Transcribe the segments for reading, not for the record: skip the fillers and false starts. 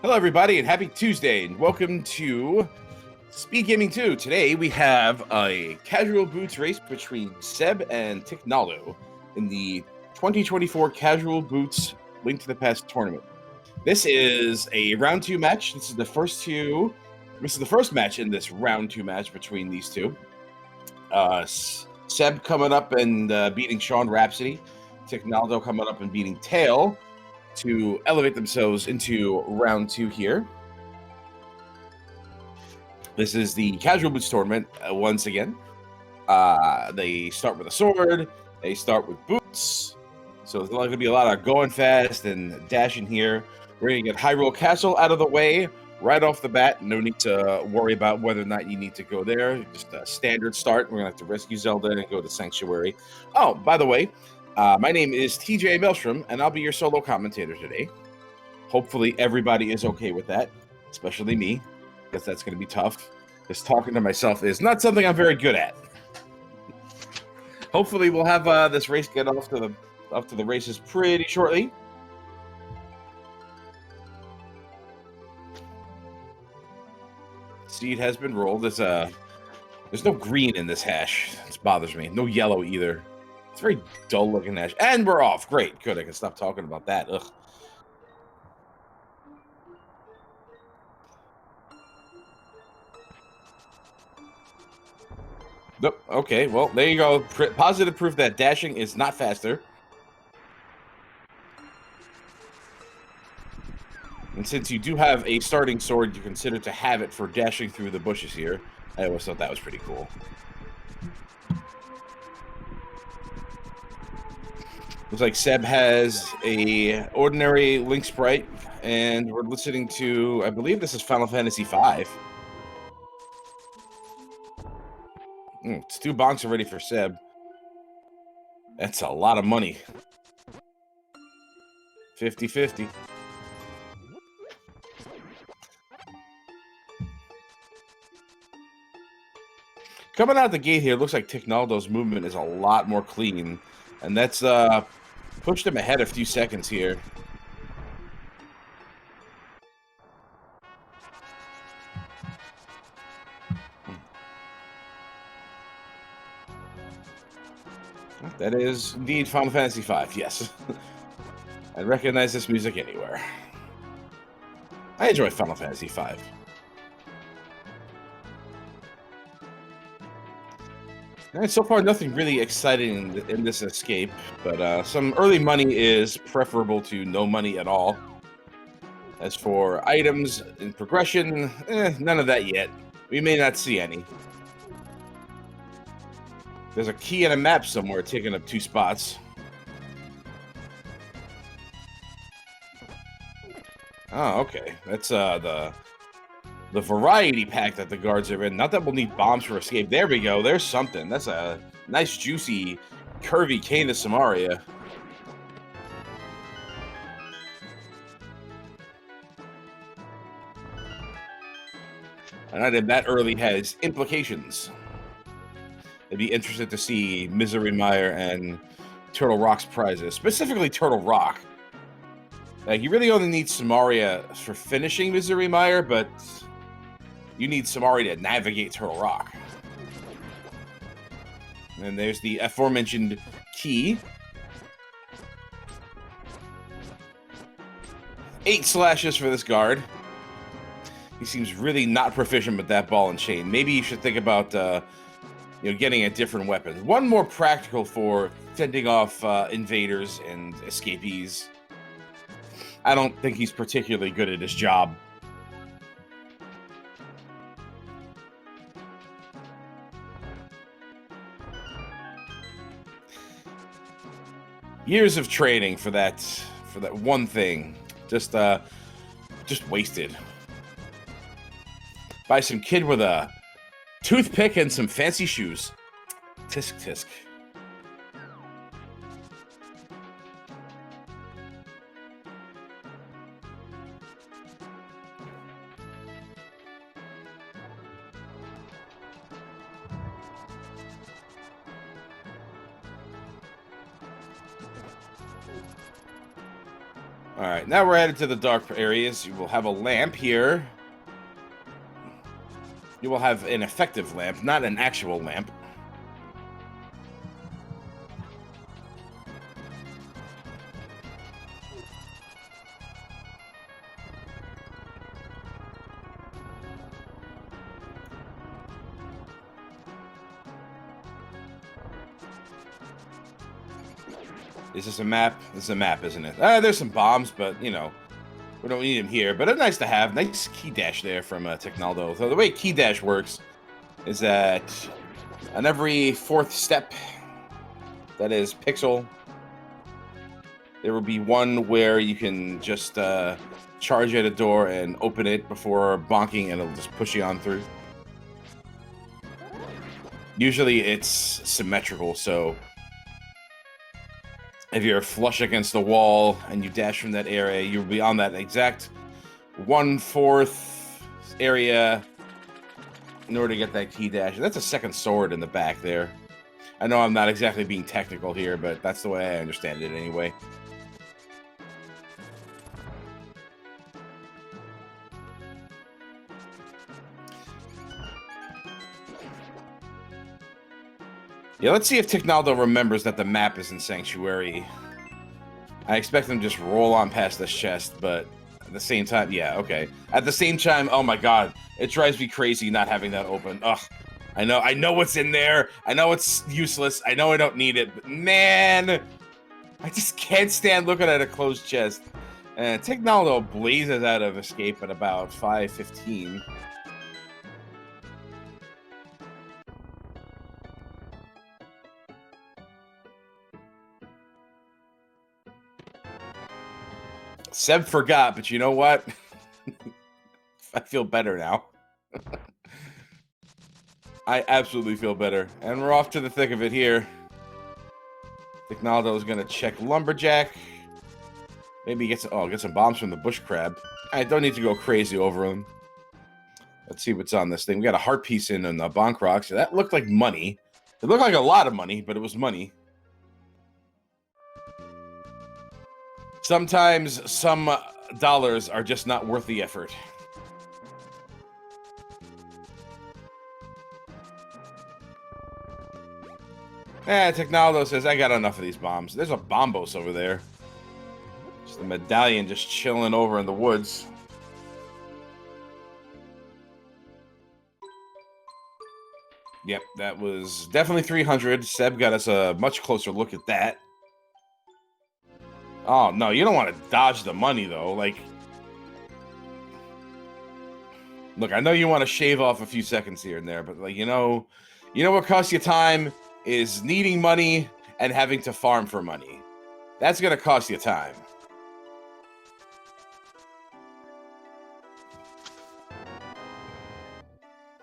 Hello, everybody, and happy Tuesday, and welcome to SpeedGaming 2. Today, we have a casual boots race between Seb and Ticknaldo in the 2024 Casual Boots Link to the Past tournament. This is a round 2 match. This is the first match in this round 2 match between these two. Seb coming up and beating Sean Rhapsody. Ticknaldo coming up and beating Tail to elevate themselves into round 2 here. This is the Casual Boots tournament once again. They start with a sword. They start with boots. So there's going to be a lot of going fast and dashing here. We're going to get Hyrule Castle out of the way right off the bat. No need to worry about whether or not you need to go there. Just a standard start. We're going to have to rescue Zelda and go to Sanctuary. Oh, by the way, my name is TJ Maelstrom, and I'll be your solo commentator today. Hopefully everybody is okay with that, especially me, because that's going to be tough, because talking to myself is not something I'm very good at. Hopefully we'll have this race get off to the races pretty shortly. Seed has been rolled. There's no green in this hash. This bothers me. No yellow either. It's very dull looking hash. And we're off. Great. Good. I can stop talking about that. Ugh. Nope. Okay. Well, there you go. Positive proof that dashing is not faster. And since you do have a starting sword, you consider to have it for dashing through the bushes here. I always thought that was pretty cool. Looks like Seb has a ordinary Link sprite, and we're listening to, I believe this is Final Fantasy V. It's 2 bonks already for Seb. That's a lot of money. 50-50. Coming out the gate here, looks like Ticknaldo's movement is a lot more clean, and that's pushed him ahead a few seconds here. That is indeed Final Fantasy V, yes. I recognize this music anywhere. I enjoy Final Fantasy V. And so far, nothing really exciting in this escape, but some early money is preferable to no money at all. As for items and progression, none of that yet. We may not see any. There's a key and a map somewhere taking up 2 spots. Oh, okay. That's the variety pack that the guards are in. Not that we'll need bombs for escape. There we go. There's something. That's a nice, juicy, curvy cane of Samaria. An item that early has implications. I'd be interested to see Misery Mire and Turtle Rock's prizes, specifically Turtle Rock. Like, you really only need Samaria for finishing Misery Mire, but you need Samaria to navigate Turtle Rock. And there's the aforementioned key. 8 slashes for this guard. He seems really not proficient with that ball and chain. Maybe you should think about getting a different weapon. One more practical for fending off invaders and escapees. I don't think he's particularly good at his job. Years of training for that one thing, just wasted. By some kid with a toothpick and some fancy shoes. Tisk tisk. All right, now we're headed to the dark areas. You will have a lamp here. You will have an effective lamp, not an actual lamp. Is this a map? This is a map, isn't it? There's some bombs, but, you know, we don't need them here. But it's nice to have. Nice key dash there from Ticknaldo. So the way key dash works is that on every fourth step, that is pixel, there will be one where you can just charge at a door and open it before bonking, and it'll just push you on through. Usually it's symmetrical, so if you're flush against the wall and you dash from that area, you'll be on that exact 1/4 area in order to get that key dash. That's a second sword in the back there. I know I'm not exactly being technical here, but that's the way I understand it anyway. Yeah, let's see if Ticknaldo remembers that the map is in Sanctuary. I expect him to just roll on past this chest, but at the same time, yeah, okay. At the same time, oh my god, it drives me crazy not having that open. Ugh, I know what's in there. I know it's useless. I know I don't need it, but man, I just can't stand looking at a closed chest. And Ticknaldo blazes out of escape at about 5:15. Seb forgot, but you know what? I feel better now. I absolutely feel better. And we're off to the thick of it here. Ticknaldo is going to check Lumberjack. Maybe get some bombs from the bush crab. I don't need to go crazy over them. Let's see what's on this thing. We got a heart piece in the bonk rocks. That looked like money. It looked like a lot of money, but it was money. Sometimes some dollars are just not worth the effort. Ticknaldo says, I got enough of these bombs. There's a bombos over there. Just a medallion just chilling over in the woods. Yep, that was definitely 300. Seb got us a much closer look at that. Oh, no, you don't want to dodge the money, though. Like, look, I know you want to shave off a few seconds here and there, but, like, you know what costs you time is needing money and having to farm for money. That's going to cost you time.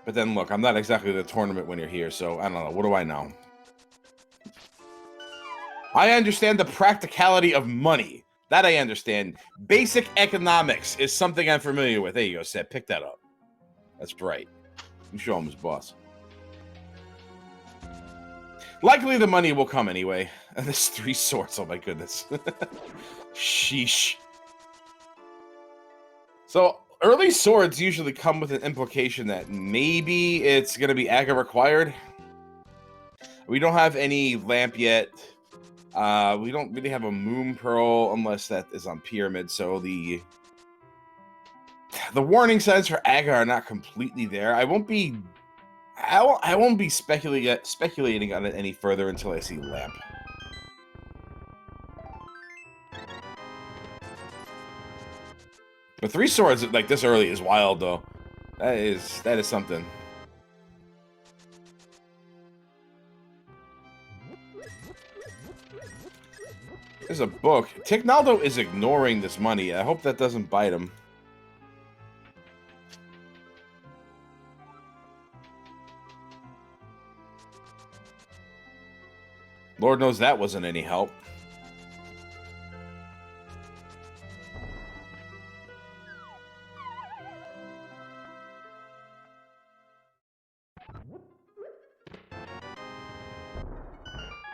But then, look, I'm not exactly the tournament winner here, so I don't know. What do I know? I understand the practicality of money. That I understand. Basic economics is something I'm familiar with. There you go, Seth. Pick that up. That's right. You show him his boss. Likely the money will come anyway. And there's 3 swords. Oh, my goodness. Sheesh. So, early swords usually come with an implication that maybe it's going to be aggro required. We don't have any lamp yet. We don't really have a moon pearl unless that is on pyramid. So the warning signs for aggro are not completely there. I won't be speculating on it any further until I see lamp. But 3 swords like this early is wild, though. That is something. There's a book. Ticknaldo is ignoring this money. I hope that doesn't bite him. Lord knows that wasn't any help.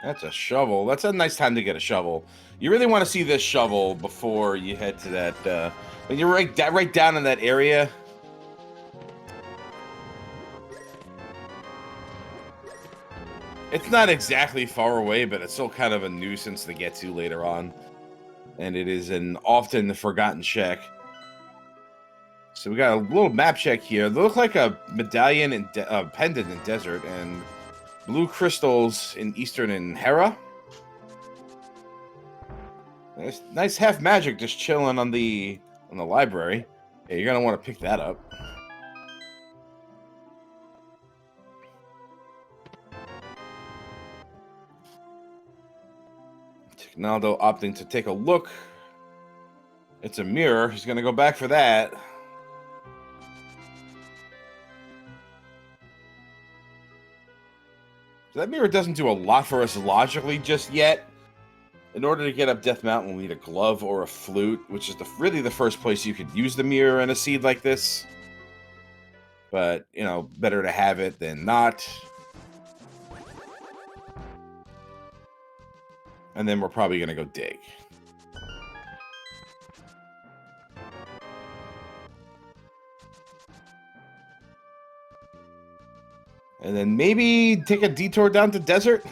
That's a shovel. That's a nice time to get a shovel. You really want to see this shovel before you head to that. When you're right down in that area. It's not exactly far away, but it's still kind of a nuisance to get to later on. And it is an often forgotten check. So we got a little map check here. They look like a medallion and pendant in desert, and blue crystals in eastern and Hera. Nice half magic just chilling on the library. Yeah, you're gonna want to pick that up. Ticknaldo opting to take a look. It's a mirror. He's gonna go back for that. So that mirror doesn't do a lot for us logically just yet. In order to get up Death Mountain, we'll need a glove or a flute, which is really the first place you could use the mirror in a seed like this. But, you know, better to have it than not. And then we're probably going to go dig. And then maybe take a detour down to desert.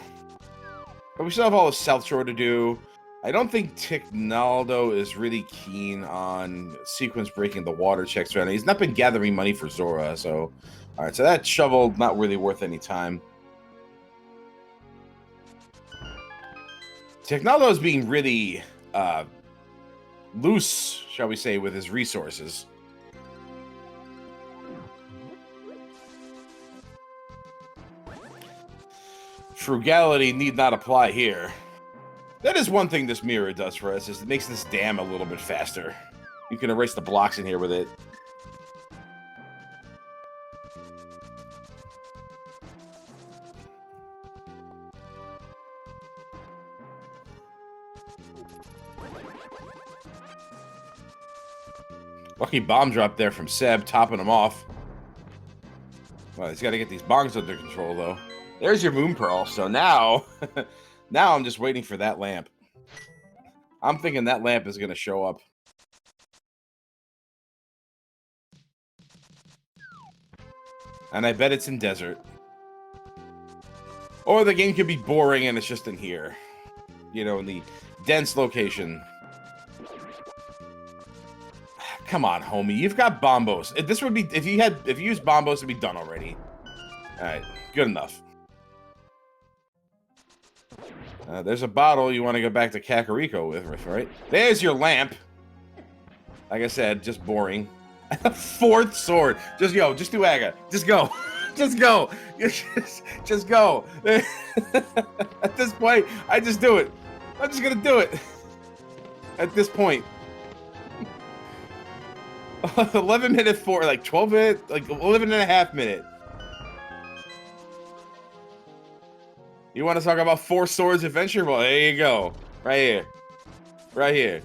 But we still have all the South Shore to do. I don't think Ticknaldo is really keen on sequence breaking the water checks right now. He's not been gathering money for Zora, so... Alright, so that shovel, not really worth any time. Ticknaldo is being really loose, shall we say, with his resources. Frugality need not apply here. That is one thing this mirror does for us, is it makes this dam a little bit faster. You can erase the blocks in here with it. Lucky bomb drop there from Seb, topping him off. Well, he's got to get these bongs under control, though. There's your Moon Pearl. So now, now I'm just waiting for that lamp. I'm thinking that lamp is going to show up. And I bet it's in desert. Or the game could be boring and it's just in here. You know, in the dense location. Come on, homie. You've got bombos. This would be, if you used bombos, it'd be done already. Alright, good enough. There's a bottle you want to go back to Kakariko with, right? There's your lamp. Like I said, just boring. Fourth sword. Just do Aga. Just go. Just go. Just go. At this point, I just do it. I'm just gonna do it. At this point. 11 minute 4, like 12 minute, like 11 and a half minute. You want to talk about Four Swords Adventure? Well, there you go. Right here. Right here.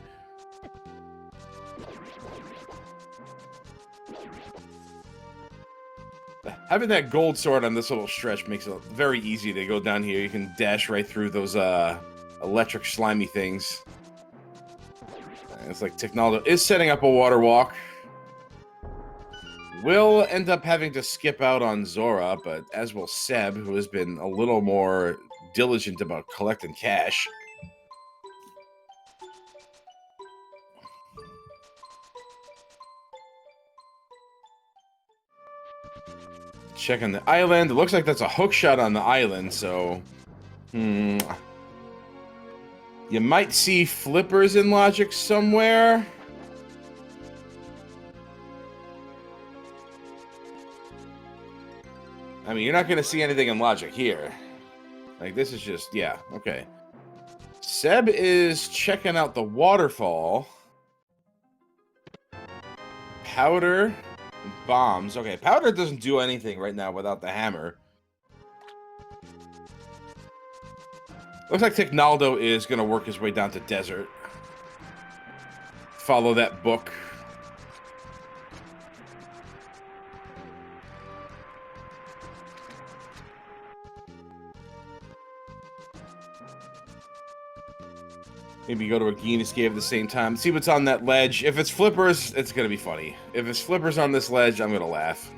Having that gold sword on this little stretch makes it very easy to go down here. You can dash right through those electric slimy things. It's like Ticknaldo is setting up a water walk. We'll end up having to skip out on Zora, but as will Seb, who has been a little more diligent about collecting cash. Checking the island. It looks like that's a hook shot on the island, so... You might see flippers in Logic somewhere. I mean, you're not going to see anything in Logic here. Like, this is just... Yeah, okay. Seb is checking out the waterfall. Powder... bombs. Okay, powder doesn't do anything right now without the hammer. Looks like Ticknaldo is going to work his way down to desert. Follow that book. Maybe go to a Guinness cave at the same time. See what's on that ledge. If it's flippers, it's going to be funny. If it's flippers on this ledge, I'm going to laugh.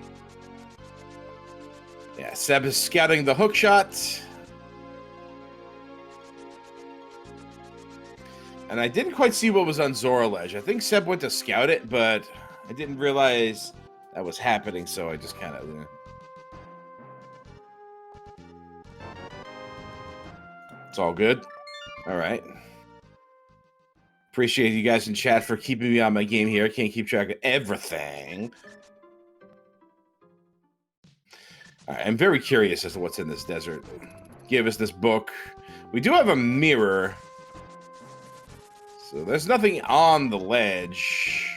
Yeah, Seb is scouting the hook shot. And I didn't quite see what was on Zora ledge. I think Seb went to scout it, but I didn't realize that was happening, so I just kind of... It's all good. All right. Appreciate you guys in chat for keeping me on my game here. I can't keep track of everything. All right, I'm very curious as to what's in this desert. Give us this book. We do have a mirror. So there's nothing on the ledge.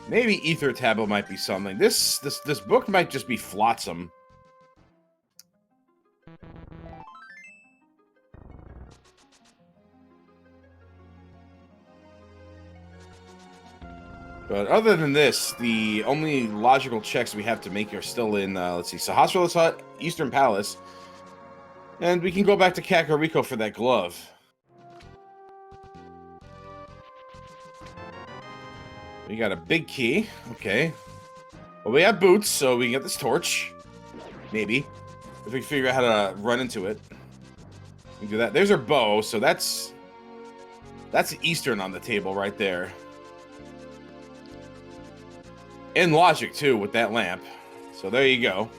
Maybe Ether Tablet might be something. This book might just be flotsam. But other than this, the only logical checks we have to make are still in, let's see, Sahasrar's Hut, Eastern Palace. And we can go back to Kakariko for that glove. We got a big key. Okay. Well, we have boots, so we can get this torch. Maybe. If we can figure out how to run into it. We can do that. There's our bow, so that's Eastern on the table right there. In logic, too, with that lamp. So there you go.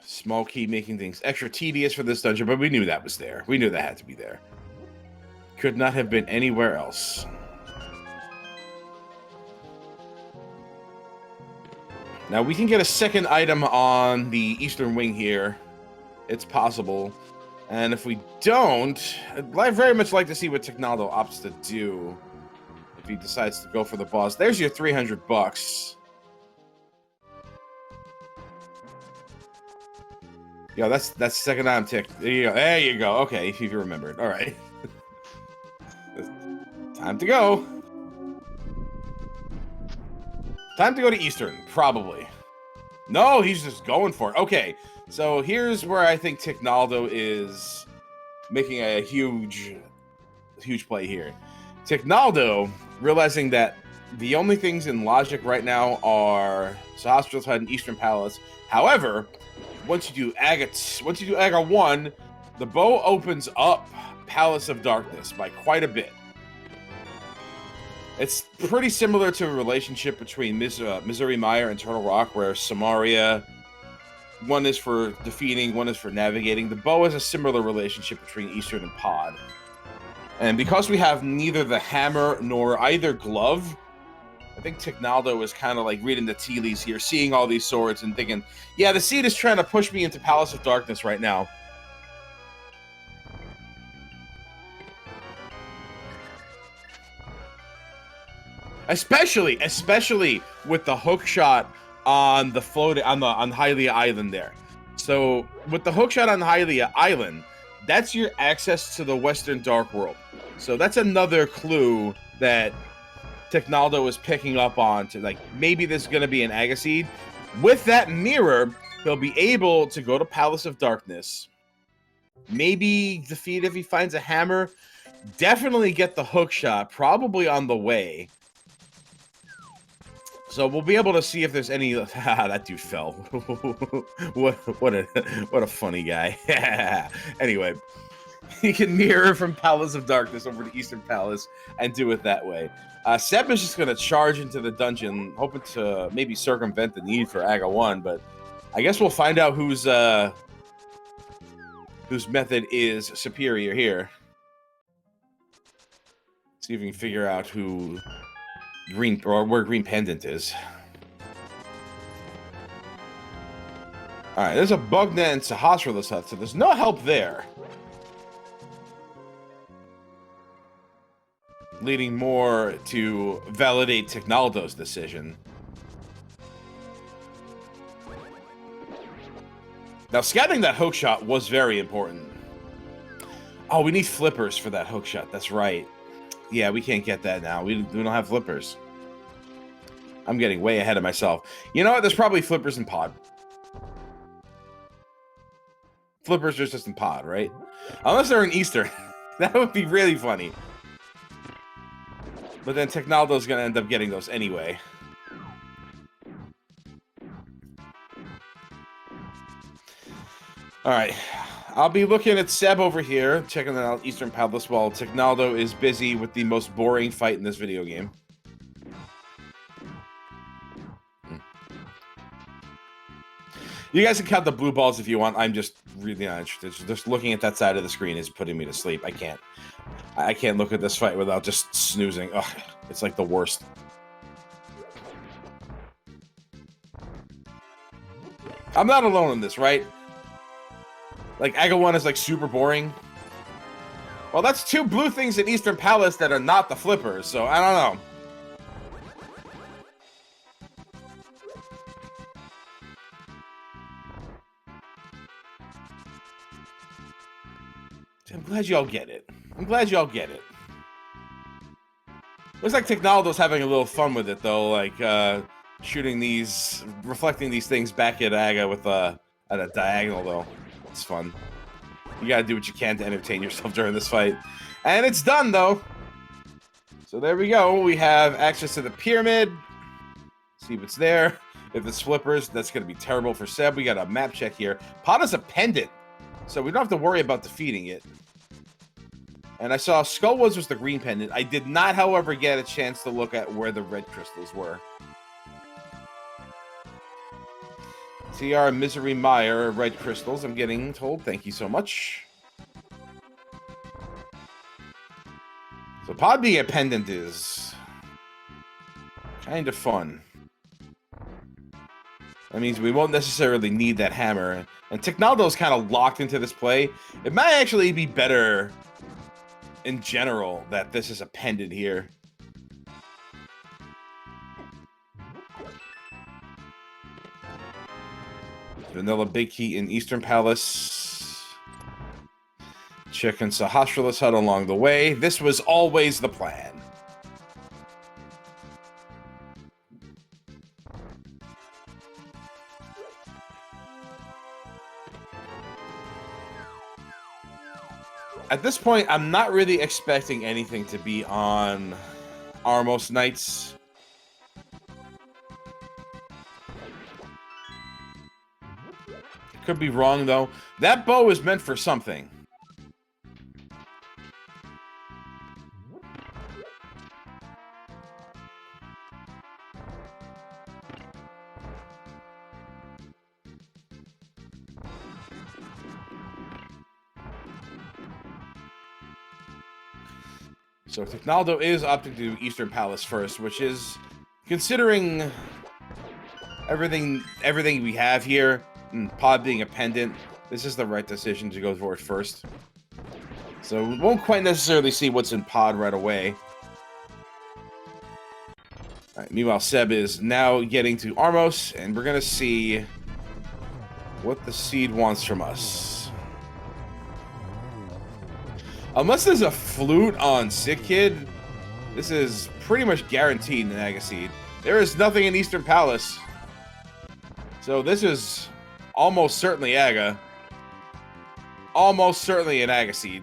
Small key making things extra tedious for this dungeon, but we knew that was there. We knew that had to be there. Could not have been anywhere else. Now, we can get a second item on the eastern wing here. It's possible. And if we don't, I'd very much like to see what Ticknaldo opts to do. If he decides to go for the boss. There's your 300 bucks. Yeah, that's second item tick. There you go. There you go. Okay, if you remembered. All right. Time to go. Time to go to Eastern, probably. No, he's just going for it. Okay, so here's where I think Ticknaldo is making a huge play here. Ticknaldo, realizing that the only things in logic right now are Sahasrar's Hut and Eastern Palace. However, once you do Aga 1, the bow opens up Palace of Darkness by quite a bit. It's pretty similar to a relationship between Missouri Mire and Turtle Rock, where Samaria, one is for defeating, one is for navigating. The bow is a similar relationship between Eastern and Pod. And because we have neither the hammer nor either glove, I think Ticknaldo is kind of like reading the tea leaves here, seeing all these swords and thinking, yeah, the seed is trying to push me into Palace of Darkness right now. Especially with the hook shot on the on Hylia Island there. So with the hook shot on Hylia Island, that's your access to the Western Dark World. So that's another clue that Ticknaldo is picking up on to, like, maybe there's going to be an Agaseed. With that mirror, he'll be able to go to Palace of Darkness. Maybe defeat if he finds a hammer. Definitely get the hook shot, probably on the way. So we'll be able to see if there's any... that dude fell. what a funny guy. Anyway, he can mirror from Palace of Darkness over to Eastern Palace and do it that way. Seb is just going to charge into the dungeon, hoping to maybe circumvent the need for Aga 1, but I guess we'll find out whose method is superior here. See if we can figure out who... where Green Pendant is. Alright, there's a bug net in Sahasrar's Hut, so there's no help there. Leading more to validate Ticknaldo's decision. Now, scouting that hook shot was very important. Oh, we need flippers for that hook shot, that's right. Yeah, we can't get that now. We don't have flippers. I'm getting way ahead of myself. You know what? There's probably flippers in pod. Flippers are just in pod, right? Unless they're in Eastern. That would be really funny. But then Ticknaldo's going to end up getting those anyway. All right. I'll be looking at Seb over here, checking out Eastern Palace while Ticknaldo is busy with the most boring fight in this video game. You guys can count the blue balls if you want. I'm just really not interested. Just looking at that side of the screen is putting me to sleep. I can't look at this fight without just snoozing. Ugh, it's like the worst. I'm not alone in this, right? Like, AGA 1 is, like, super boring. Well, that's two blue things in Eastern Palace that are not the flippers, so I don't know. I'm glad y'all get it. I'm glad y'all get it. Looks like Ticknaldo's having a little fun with it, though, like, shooting these, reflecting these things back at AGA with, at a diagonal, though. It's fun. You gotta do what you can to entertain yourself during this fight. And it's done, though. So there we go. We have access to the pyramid. See what's there. If it's flippers, that's gonna be terrible for Seb. We got a map check here. Pot is a pendant, so we don't have to worry about defeating it. And I saw Skullwoods was the green pendant. I did not, however, get a chance to look at where the red crystals were. TR Misery Meyer, red crystals, I'm getting told. Thank you so much. So pod being a pendant is kind of fun. That means we won't necessarily need that hammer. And Ticknaldo's kind of locked into this play. It might actually be better in general that this is a pendant here. Vanilla Big Key in Eastern Palace. Chicken Sahasra's Hut along the way. This was always the plan. At this point, I'm not really expecting anything to be on Armos Knights. Could be wrong, though. That bow is meant for something. So Ticknaldo is opting to do Eastern Palace first, which is, considering everything we have here, and pod being a pendant, this is the right decision to go for it first. So we won't quite necessarily see what's in pod right away. Alright, meanwhile, Seb is now getting to Armos, and we're going to see what the seed wants from us. Unless there's a flute on Sick Kid, this is pretty much guaranteed in AGA seed. There is nothing in Eastern Palace. So this is almost certainly AGA. Almost certainly an AGA seed.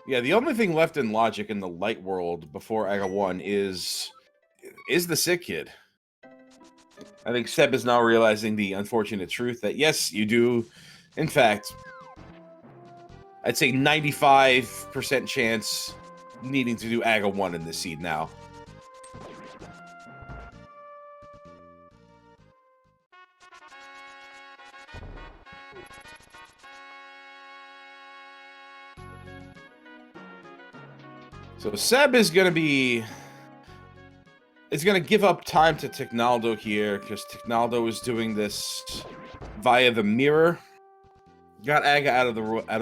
Yeah, the only thing left in logic in the light world before AGA 1 is the Sick Kid. I think Seb is now realizing the unfortunate truth that, yes, you do, in fact, I'd say 95% chance needing to do AGA 1 in this seed now. So Seb is going to be... is going to give up time to Ticknaldo here, because Ticknaldo is doing this via the mirror. Got AGA out of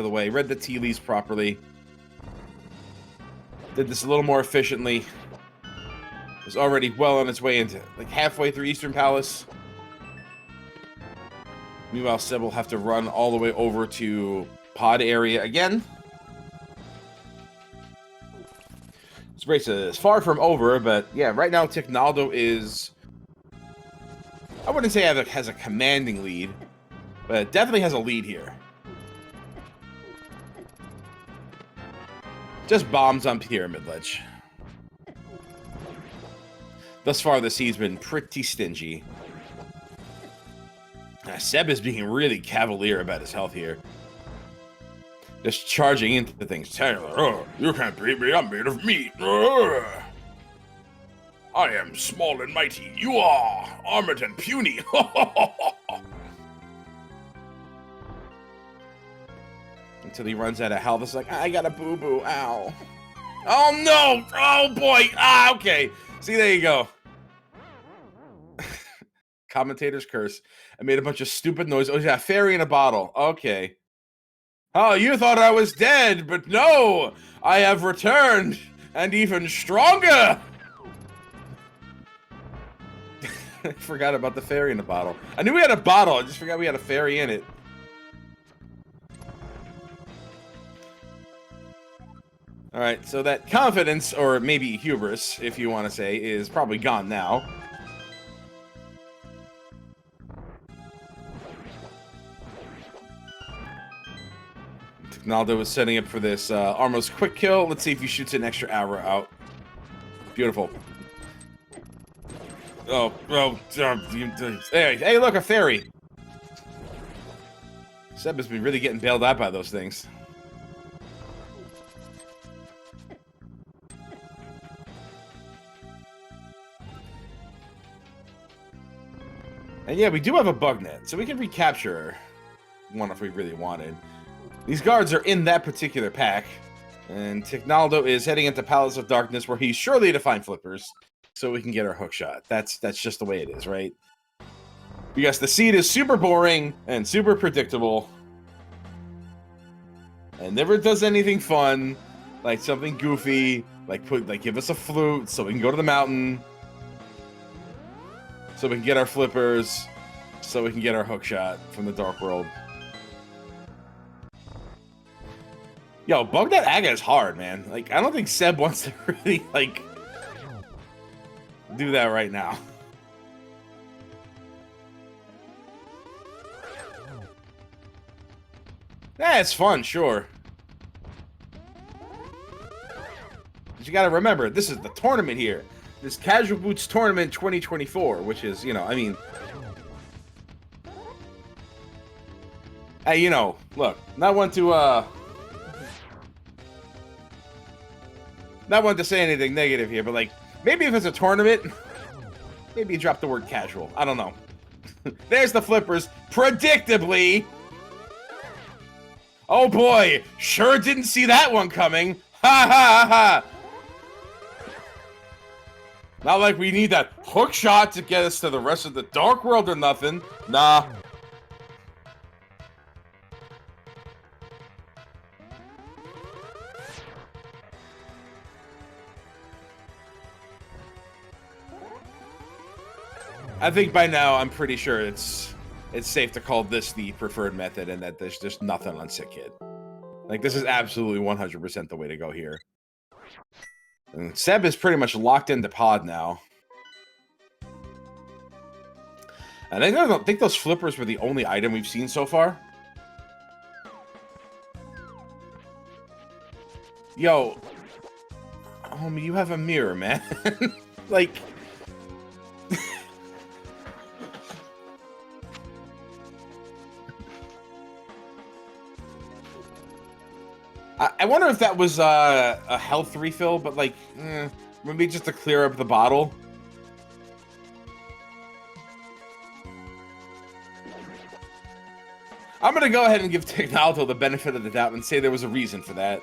the way. Read the tea leaves properly. Did this a little more efficiently. Was already well on its way into, like, halfway through Eastern Palace. Meanwhile, Seb will have to run all the way over to pod area again. This race is far from over, but yeah, right now Ticknaldo is... I wouldn't say has a commanding lead, but it definitely has a lead here. Just bombs on Pyramid Ledge. Thus far, the seed's been pretty stingy. Seb is being really cavalier about his health here. Just charging into the things. Taylor, oh, you can't beat me, I'm made of meat. I am small and mighty. You are armored and puny. Until he runs out of health. It's like, I got a boo-boo. Ow. Oh, no. Oh, boy. Ah, okay. See, there you go. Commentator's curse. I made a bunch of stupid noise. Oh, yeah, fairy in a bottle. Okay. Oh, you thought I was dead, but no. I have returned, and even stronger. I forgot about the fairy in the bottle. I knew we had a bottle. I just forgot we had a fairy in it. All right, so that confidence, or maybe hubris, if you want to say, is probably gone now. Ticknaldo is setting up for this Armo's quick kill. Let's see if he shoots an extra arrow out. Beautiful. Oh, hey, look, a fairy. Seb has been really getting bailed out by those things. And yeah, we do have a bug net, so we can recapture one if we really wanted. These guards are in that particular pack, and Ticknaldo is heading into Palace of Darkness, where he's surely to find flippers, so we can get our hook shot. That's just the way it is, right? Because the seed is super boring and super predictable, and never does anything fun, like something goofy, like give us a flute so we can go to the mountain, so we can get our flippers, so we can get our hook shot from the Dark World. Yo, bug that Aga is hard, man. Like, I don't think Seb wants to really, like, do that right now. Yeah, it's fun, sure. But you gotta remember, this is the tournament here. This Casual Boots Tournament 2024, which is, you know, I mean... Hey, you know, look, not one to say anything negative here, but, like, maybe if it's a tournament, maybe you drop the word casual. I don't know. There's the flippers, predictably. Oh, boy, sure didn't see that one coming. Ha, ha, ha. Not like we need that hook shot to get us to the rest of the Dark World or nothing. Nah. I think by now, I'm pretty sure it's safe to call this the preferred method and that there's just nothing on Sick Kid. Like, this is absolutely 100% the way to go here. And Seb is pretty much locked into pod now. And I don't think those flippers were the only item we've seen so far. Yo. Homie, you have a mirror, man. Like... I wonder if that was a health refill, but like, maybe just to clear up the bottle. I'm gonna go ahead and give Ticknaldo the benefit of the doubt and say there was a reason for that.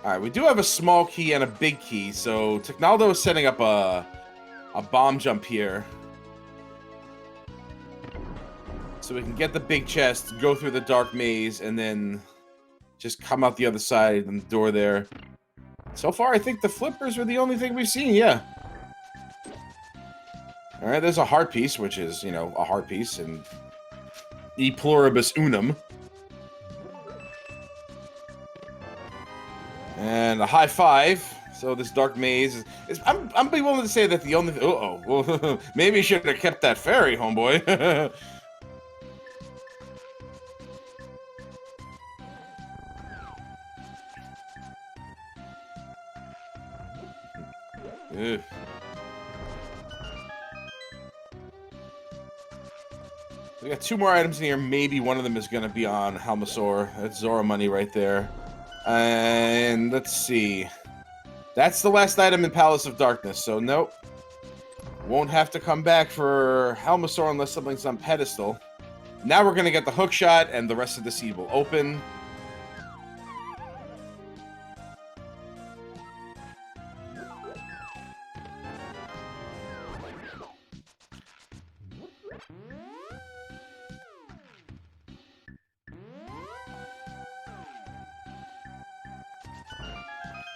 Alright, we do have a small key and a big key, so Ticknaldo is setting up a bomb jump here. So we can get the big chest, go through the dark maze, and then just come out the other side and the door there. So far, I think the flippers were the only thing we've seen, yeah. All right, there's a heart piece, which is, you know, a heart piece, and e pluribus unum. And a high five. So this dark maze is I'm be willing to say that the only well, maybe you should have kept that fairy, homeboy. Ugh. We got 2 more items in here. Maybe one of them is going to be on Halmasaur. That's Zora money right there. And let's see. That's the last item in Palace of Darkness, so nope. Won't have to come back for Halmasaur unless something's on pedestal. Now we're going to get the hook shot, and the rest of the seed will open.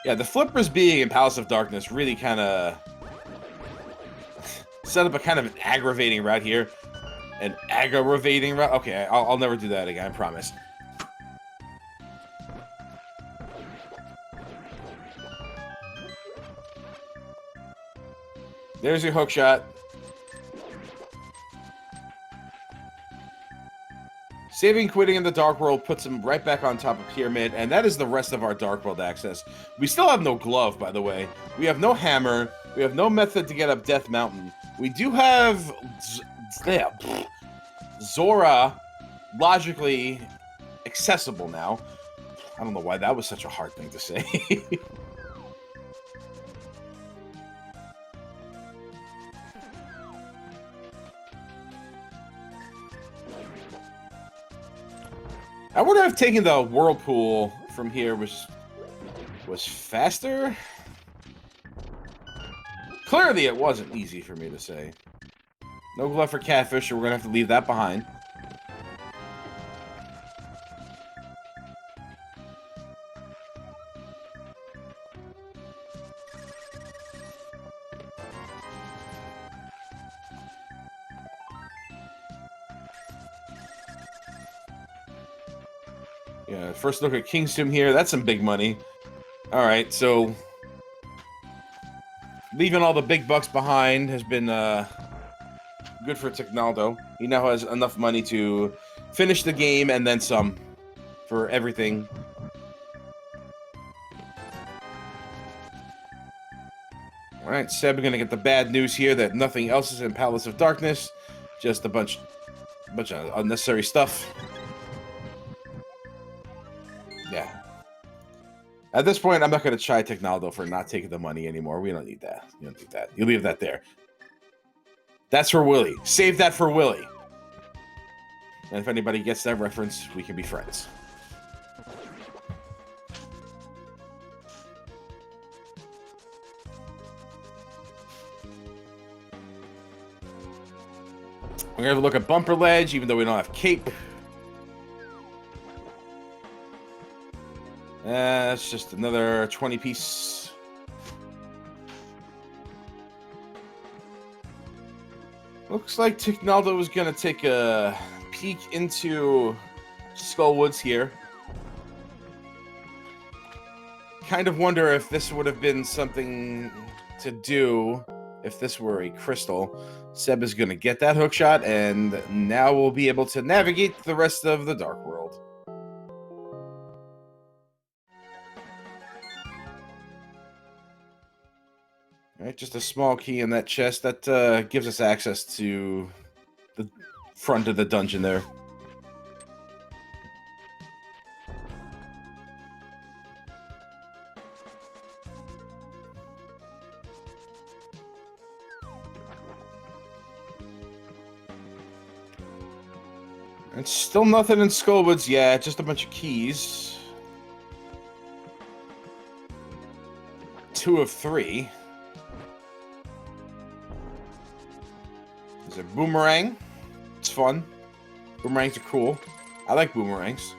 Yeah, the flippers being in Palace of Darkness really kind of set up a kind of an aggravating route here. An aggravating route? Okay, I'll never do that again, I promise. There's your hook shot. Saving quitting in the Dark World puts him right back on top of Pyramid, and that is the rest of our Dark World access. We still have no glove, by the way. We have no hammer. We have no method to get up Death Mountain. We do have Zora logically accessible now. I don't know why that was such a hard thing to say. I would have taken the Whirlpool from here, which was faster. Clearly, it wasn't easy for me to say. No glove for Catfish, so we're going to have to leave that behind. Yeah, first look at King's Tomb here. That's some big money. All right, so leaving all the big bucks behind has been good for Ticknaldo. He now has enough money to finish the game and then some for everything. All right, Seb, we're going to get the bad news here that nothing else is in Palace of Darkness. Just a bunch of unnecessary stuff. Yeah. At this point, I'm not going to try Ticknaldo for not taking the money anymore. We don't need that. You don't need that. You leave that there. That's for Willie. Save that for Willie. And if anybody gets that reference, we can be friends. We're going to have a look at Bumper Ledge, even though we don't have Cape. That's just another 20 piece. Looks like Ticknaldo was going to take a peek into Skull Woods here. Kind of wonder if this would have been something to do if this were a crystal. Seb is going to get that hook shot, and now we'll be able to navigate the rest of the Dark World. All right, just a small key in that chest that gives us access to the front of the dungeon there. And still nothing in Skullwoods yet, just a bunch of keys. 2 of 3. There's a boomerang. It's fun. Boomerangs are cool. I like boomerangs.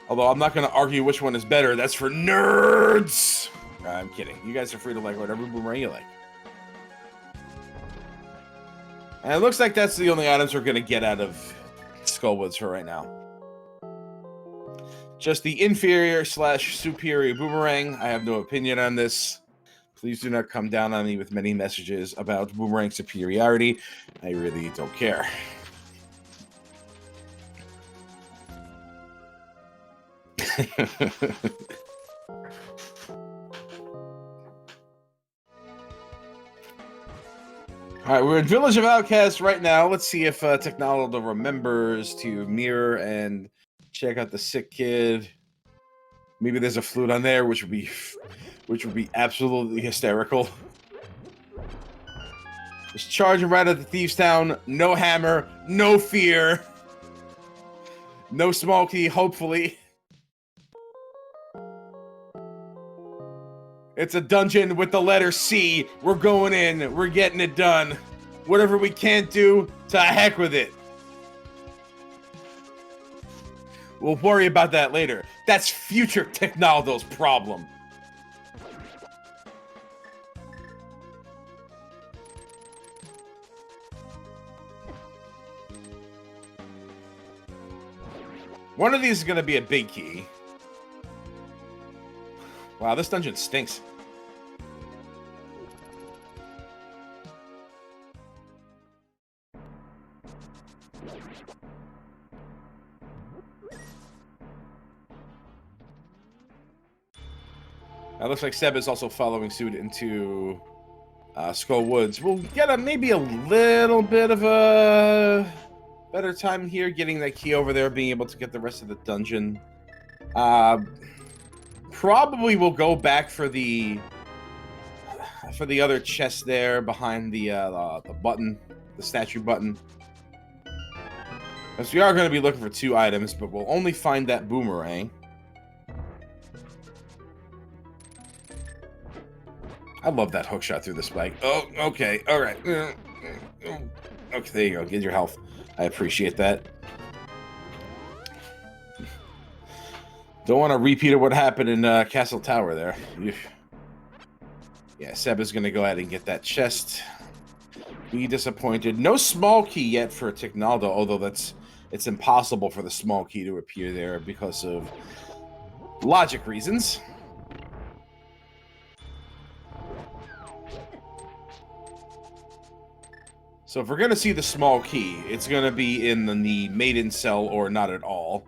Although I'm not going to argue which one is better. That's for nerds. I'm kidding. You guys are free to like whatever boomerang you like. And it looks like that's the only items we're going to get out of Skullwoods for right now. Just the inferior / superior boomerang. I have no opinion on this. Please do not come down on me with many messages about boomerang superiority. I really don't care. All right, we're in Village of Outcasts right now. Let's see if Ticknaldo remembers to mirror and check out the sick kid. Maybe there's a flute on there, which would be absolutely hysterical. Just charging right at the Thieves' Town. No hammer, no fear, no small key. Hopefully, it's a dungeon with the letter C. We're going in. We're getting it done. Whatever we can't do, to heck with it. We'll worry about that later. That's future Ticknaldo's problem. One of these is going to be a big key. Wow, this dungeon stinks. It looks like Seb is also following suit into Skull Woods. We'll get maybe a little bit of a better time here getting that key over there, being able to get the rest of the dungeon. Probably we'll go back for the other chest there behind the button, the statue button. Because we are going to be looking for 2 items, but we'll only find that boomerang. I love that hook shot through the spike. Oh, okay, all right. Okay, there you go. Get your health. I appreciate that. Don't want to repeat what happened in Castle Tower there. Yeah, Seb is going to go ahead and get that chest. Be disappointed. No small key yet for Ticknaldo, although it's impossible for the small key to appear there because of logic reasons. So if we're going to see the small key, it's going to be in the maiden cell or not at all.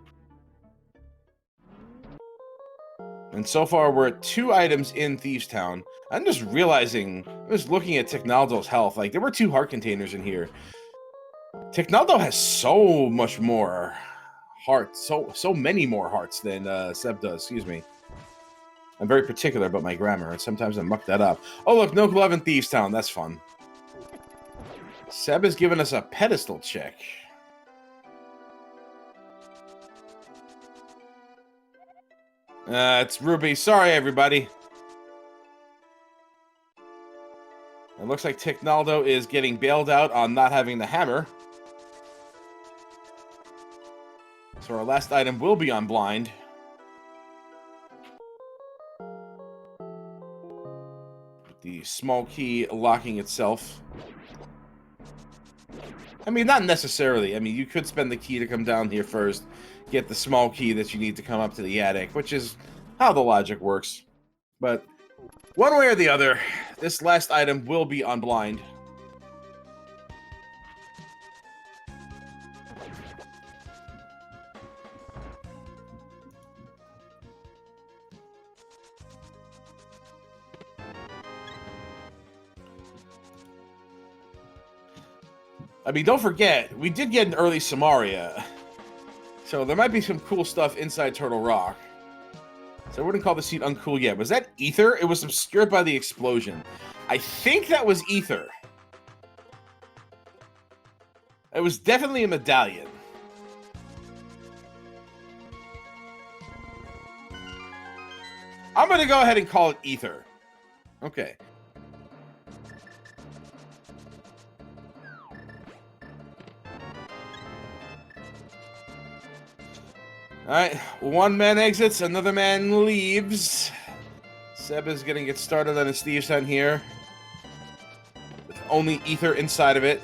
And so far, we're at 2 items in Thieves' Town. I'm just realizing, I'm just looking at Ticknaldo's health. Like, there were 2 heart containers in here. Ticknaldo has so much more hearts, so many more hearts than Seb does, excuse me. I'm very particular about my grammar, and sometimes I muck that up. Oh, look, no glove in Thieves' Town. That's fun. Seb has given us a pedestal check. It's Ruby. Sorry, everybody. It looks like Ticknaldo is getting bailed out on not having the hammer. So our last item will be on blind. The small key locking itself. I mean, not necessarily. I mean, you could spend the key to come down here first, get the small key that you need to come up to the attic, which is how the logic works. But one way or the other, this last item will be on blind. I mean, don't forget, we did get an early Samaria. So there might be some cool stuff inside Turtle Rock. So I wouldn't call the seat uncool yet. Was that ether? It was obscured by the explosion. I think that was ether. It was definitely a medallion. I'm going to go ahead and call it ether. Okay. Alright, one man exits, another man leaves. Seb is gonna get started on his Steve's Hunt here. With only ether inside of it.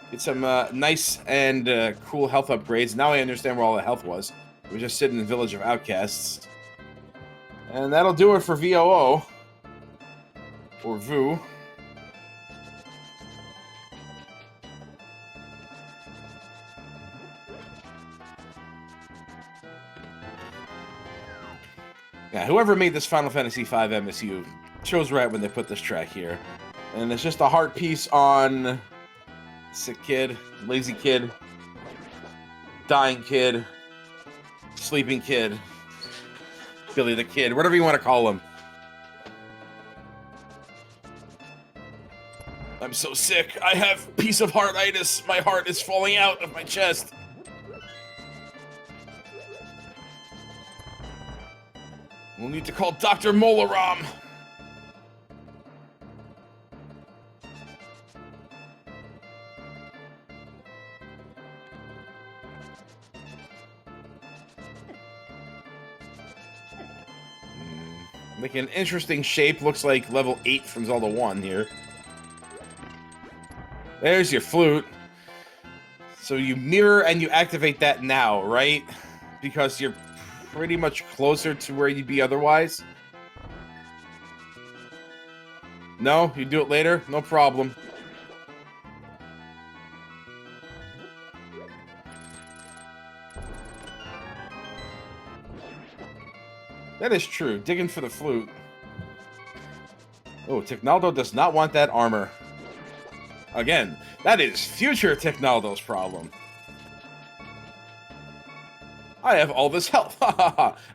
Get some nice and cool health upgrades. Now I understand where all the health was. It was just sitting in the Village of Outcasts. And that'll do it for VOO. Or VOO. Yeah, whoever made this Final Fantasy V MSU chose right when they put this track here. And it's just a heart piece on sick kid, lazy kid, dying kid, sleeping kid, Billy the Kid, whatever you want to call him. I'm so sick. I have piece of heartitis. My heart is falling out of my chest. We'll need to call Dr. Molaram. Making an interesting shape. Looks like level 8 from Zelda 1 here. There's your flute. So you mirror and you activate that now, right? Because you're pretty much closer to where you'd be otherwise. No? You do it later? No problem. That is true. Digging for the flute. Oh, Ticknaldo does not want that armor. Again, that is future Ticknaldo's problem. I have all this health.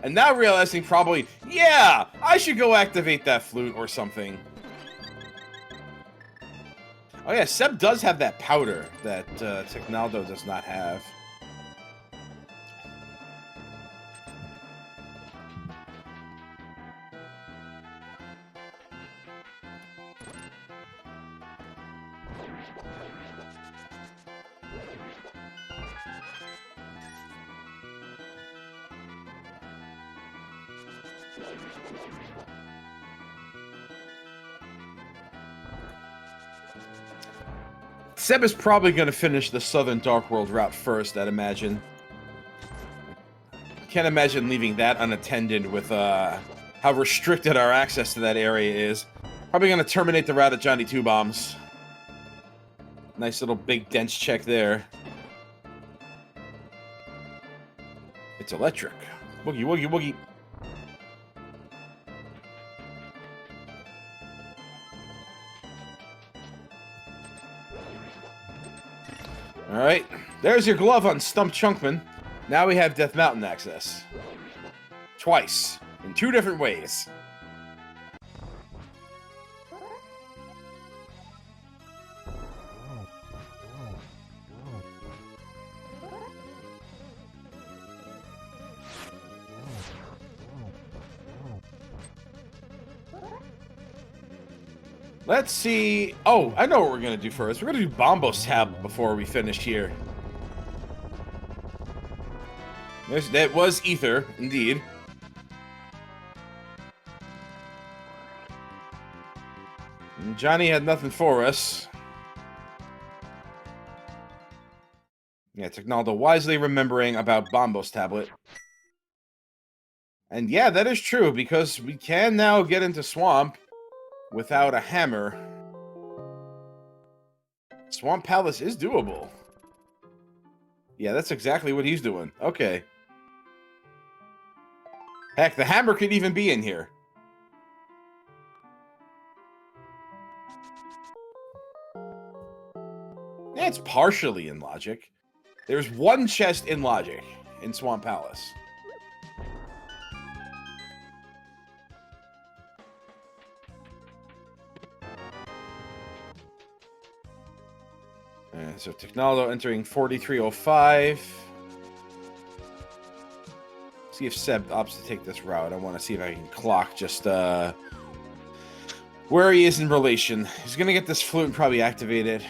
And now realizing probably, yeah, I should go activate that flute or something. Oh yeah, Seb does have that powder that Ticknaldo does not have. Seb is probably going to finish the Southern Dark World route first, I'd imagine. Can't imagine leaving that unattended with how restricted our access to that area is. Probably going to terminate the route at Johnny Two Bombs. Nice little big dense check there. It's electric. Woogie, woogie, woogie. Alright, there's your glove on Stump Chunkman. Now we have Death Mountain access. Twice, in 2 different ways. Let's see. Oh, I know what we're going to do first. We're going to do Bombo's Tab before we finish here. That was Ether, indeed. And Johnny had nothing for us. Yeah, Ticknaldo wisely remembering about Bombo's tablet. And yeah, that is true, because we can now get into Swamp without a hammer. Swamp Palace is doable. Yeah, that's exactly what he's doing. Okay. Heck, the hammer could even be in here. Yeah, it's partially in Logic. There's one chest in Logic in Swamp Palace. So Ticknaldo entering 4305. See if Seb opts to take this route. I want to see if I can clock just where he is in relation. He's going to get this flute and probably activate it.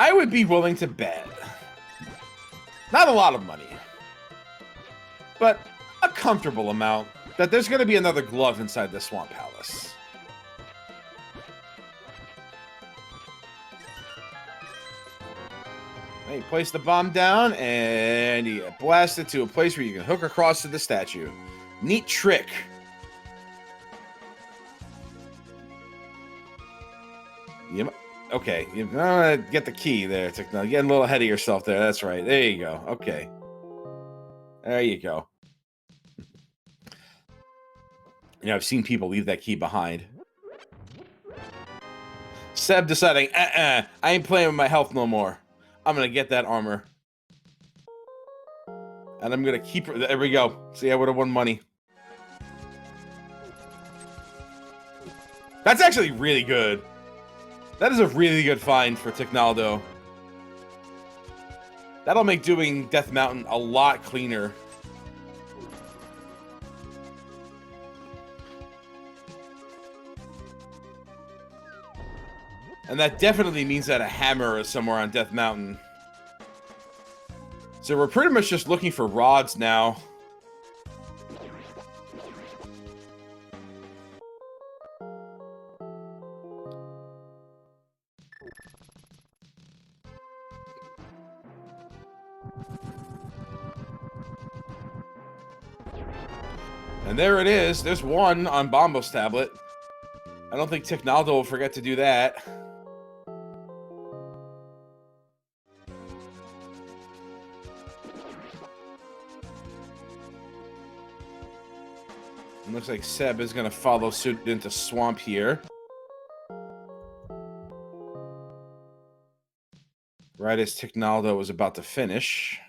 I would be willing to bet, not a lot of money, but a comfortable amount, that there's going to be another glove inside the Swamp Palace. You place the bomb down, and you blast it to a place where you can hook across to the statue. Neat trick. Okay, you get the key there, Ticknaldo. Getting a little ahead of yourself there. That's right. There you go. Okay. There you go. I've seen people leave that key behind. Seb deciding, I ain't playing with my health no more. I'm going to get that armor. And I'm going to keep it. There we go. See, I would have won money. That's actually really good. That is a really good find for Ticknaldo. That'll make doing Death Mountain a lot cleaner. And that definitely means that a hammer is somewhere on Death Mountain. So we're pretty much just looking for rods now. And there it is. There's one on Bombo's tablet. I don't think Ticknaldo will forget to do that. It looks like Seb is going to follow suit into Swamp here. Right as Ticknaldo was about to finish.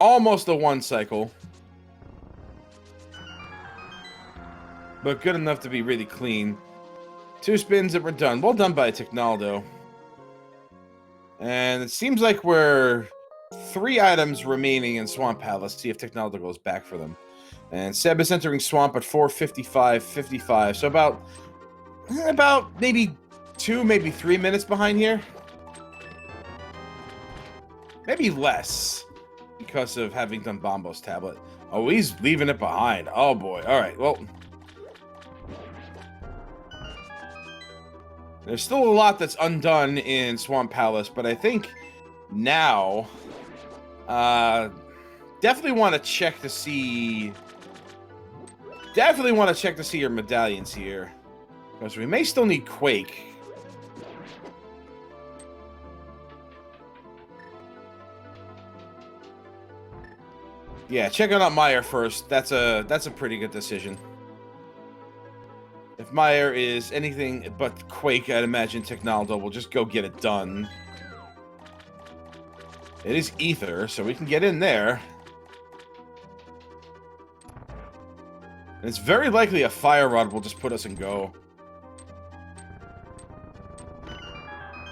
Almost a one cycle. But good enough to be really clean. 2 spins and we're done. Well done by Ticknaldo. And it seems like we're 3 items remaining in Swamp Palace. See if Ticknaldo goes back for them. And Seb is entering Swamp at 4:55:55. So about maybe 2, maybe 3 minutes behind here. Maybe less because of having done Bombo's tablet. Oh, he's leaving it behind. Oh boy. All right. Well, there's still a lot that's undone in Swamp Palace, but I think now definitely want to check to see your medallions here, because we may still need Quake. Yeah, check out Meyer first. That's a pretty good decision. If Meyer is anything but Quake, I'd imagine Ticknaldo will just go get it done. It is Ether, so we can get in there. And it's very likely a Fire Rod will just put us in go.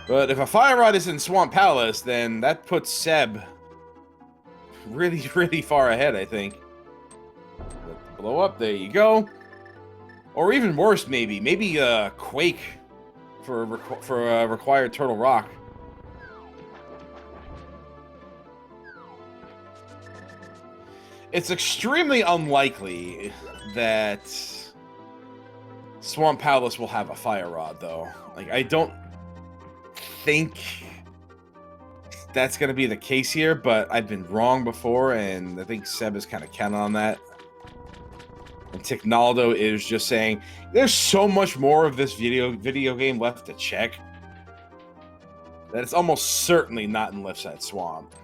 But if a Fire Rod is in Swamp Palace, then that puts Seb really, really far ahead, I think. Blow up, there you go. Or even worse, maybe Quake for required Turtle Rock. It's extremely unlikely that Swamp Palace will have a Fire Rod, though. Like, I don't think that's going to be the case here, but I've been wrong before, and I think Seb is kind of counting on that. And Ticknaldo is just saying, there's so much more of this video game left to check that it's almost certainly not in Left Side Swamp.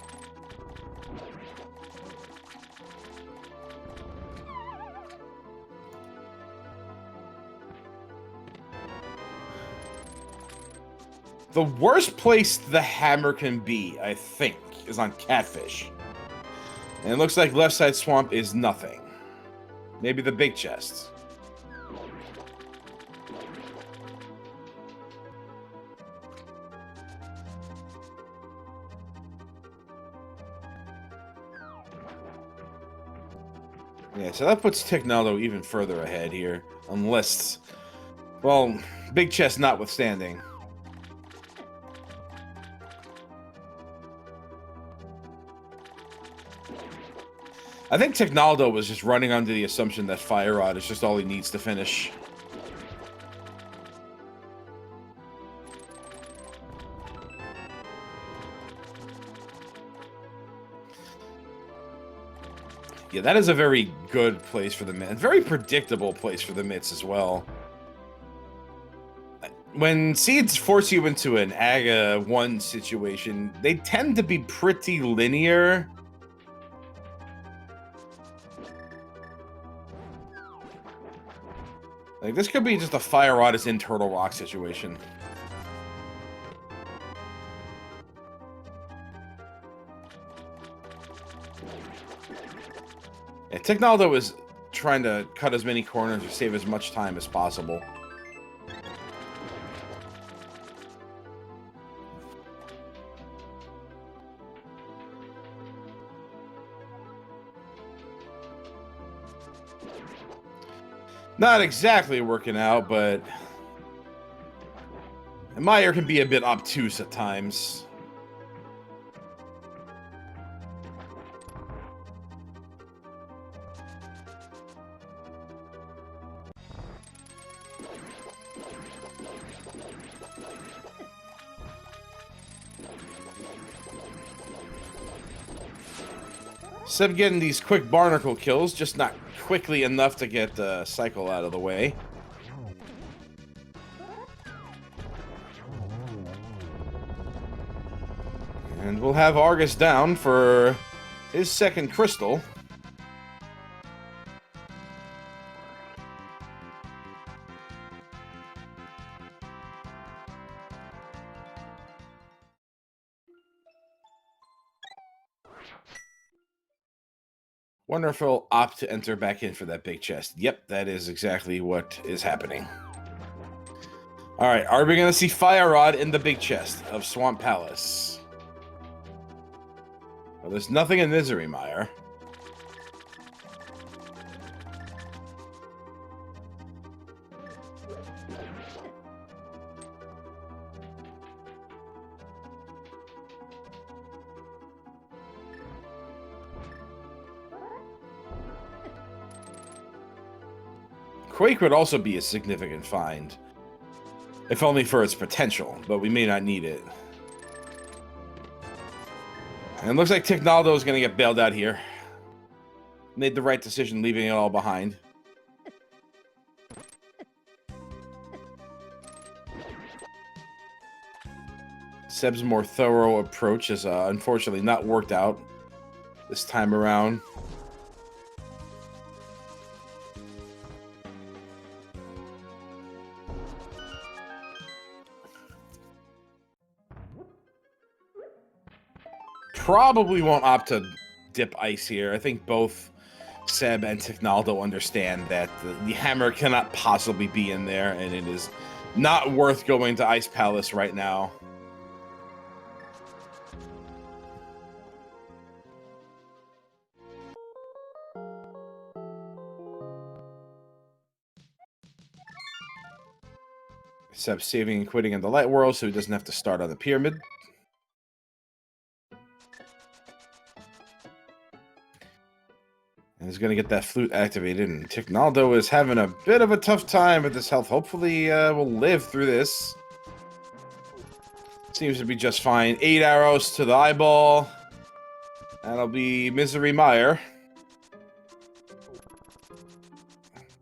The worst place the hammer can be, I think, is on Catfish. And it looks like Left Side Swamp is nothing. Maybe the big chests. Yeah, so that puts Ticknaldo even further ahead here. Unless Well, big chest notwithstanding. I think Ticknaldo was just running under the assumption that Fire Rod is just all he needs to finish. Yeah, that is a very good place for the mitts. Very predictable place for the mitts as well. When seeds force you into an AGA 1 situation, they tend to be pretty linear. Like, this could be just a Fire Rod is in Turtle Rock situation. Yeah, Ticknaldo is trying to cut as many corners or save as much time as possible. Not exactly working out, but Meyer can be a bit obtuse at times. Seb getting these quick barnacle kills, just not quickly enough to get the cycle out of the way. And we'll have Argus down for his second crystal. Wonder if he'll opt to enter back in for that big chest. Yep, that is exactly what is happening. All right, are we going to see Fire Rod in the big chest of Swamp Palace? Well, there's nothing in Misery Mire. Quake would also be a significant find, if only for its potential, but we may not need it. And it looks like Ticknaldo is going to get bailed out here. Made the right decision leaving it all behind. Seb's more thorough approach has unfortunately not worked out this time around. Probably won't opt to dip ice here. I think both Seb and Ticknaldo understand that the hammer cannot possibly be in there, and it is not worth going to Ice Palace right now. Seb saving and quitting in the Light World so he doesn't have to start on the pyramid. And he's going to get that flute activated, and Ticknaldo is having a bit of a tough time with his health. Hopefully we'll live through this. Seems to be just fine. 8 arrows to the eyeball. That'll be Misery Mire.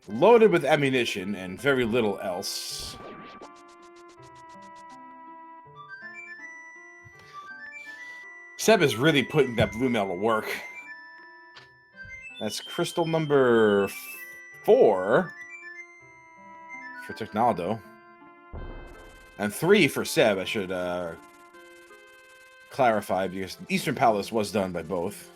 Loaded with ammunition and very little else. Seb is really putting that blue mail to work. That's crystal number 4 for Ticknaldo. And 3 for Seb, I should clarify, because Eastern Palace was done by both.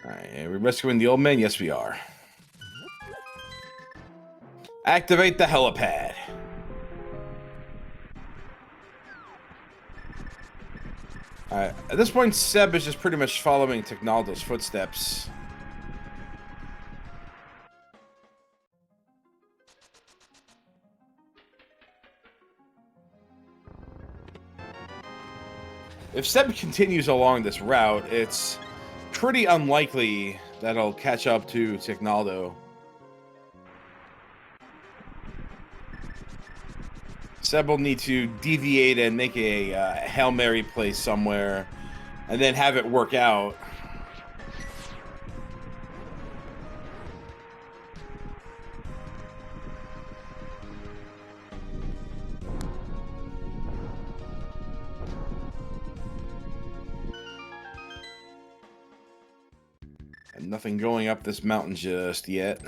Alright, are we rescuing the old man? Yes, we are. Activate the helipad. Alright, at this point, Seb is just pretty much following Ticknaldo's footsteps. If Seb continues along this route, it's pretty unlikely that he'll catch up to Ticknaldo. Seb will need to deviate and make a Hail Mary play somewhere, and then have it work out. And nothing going up this mountain just yet.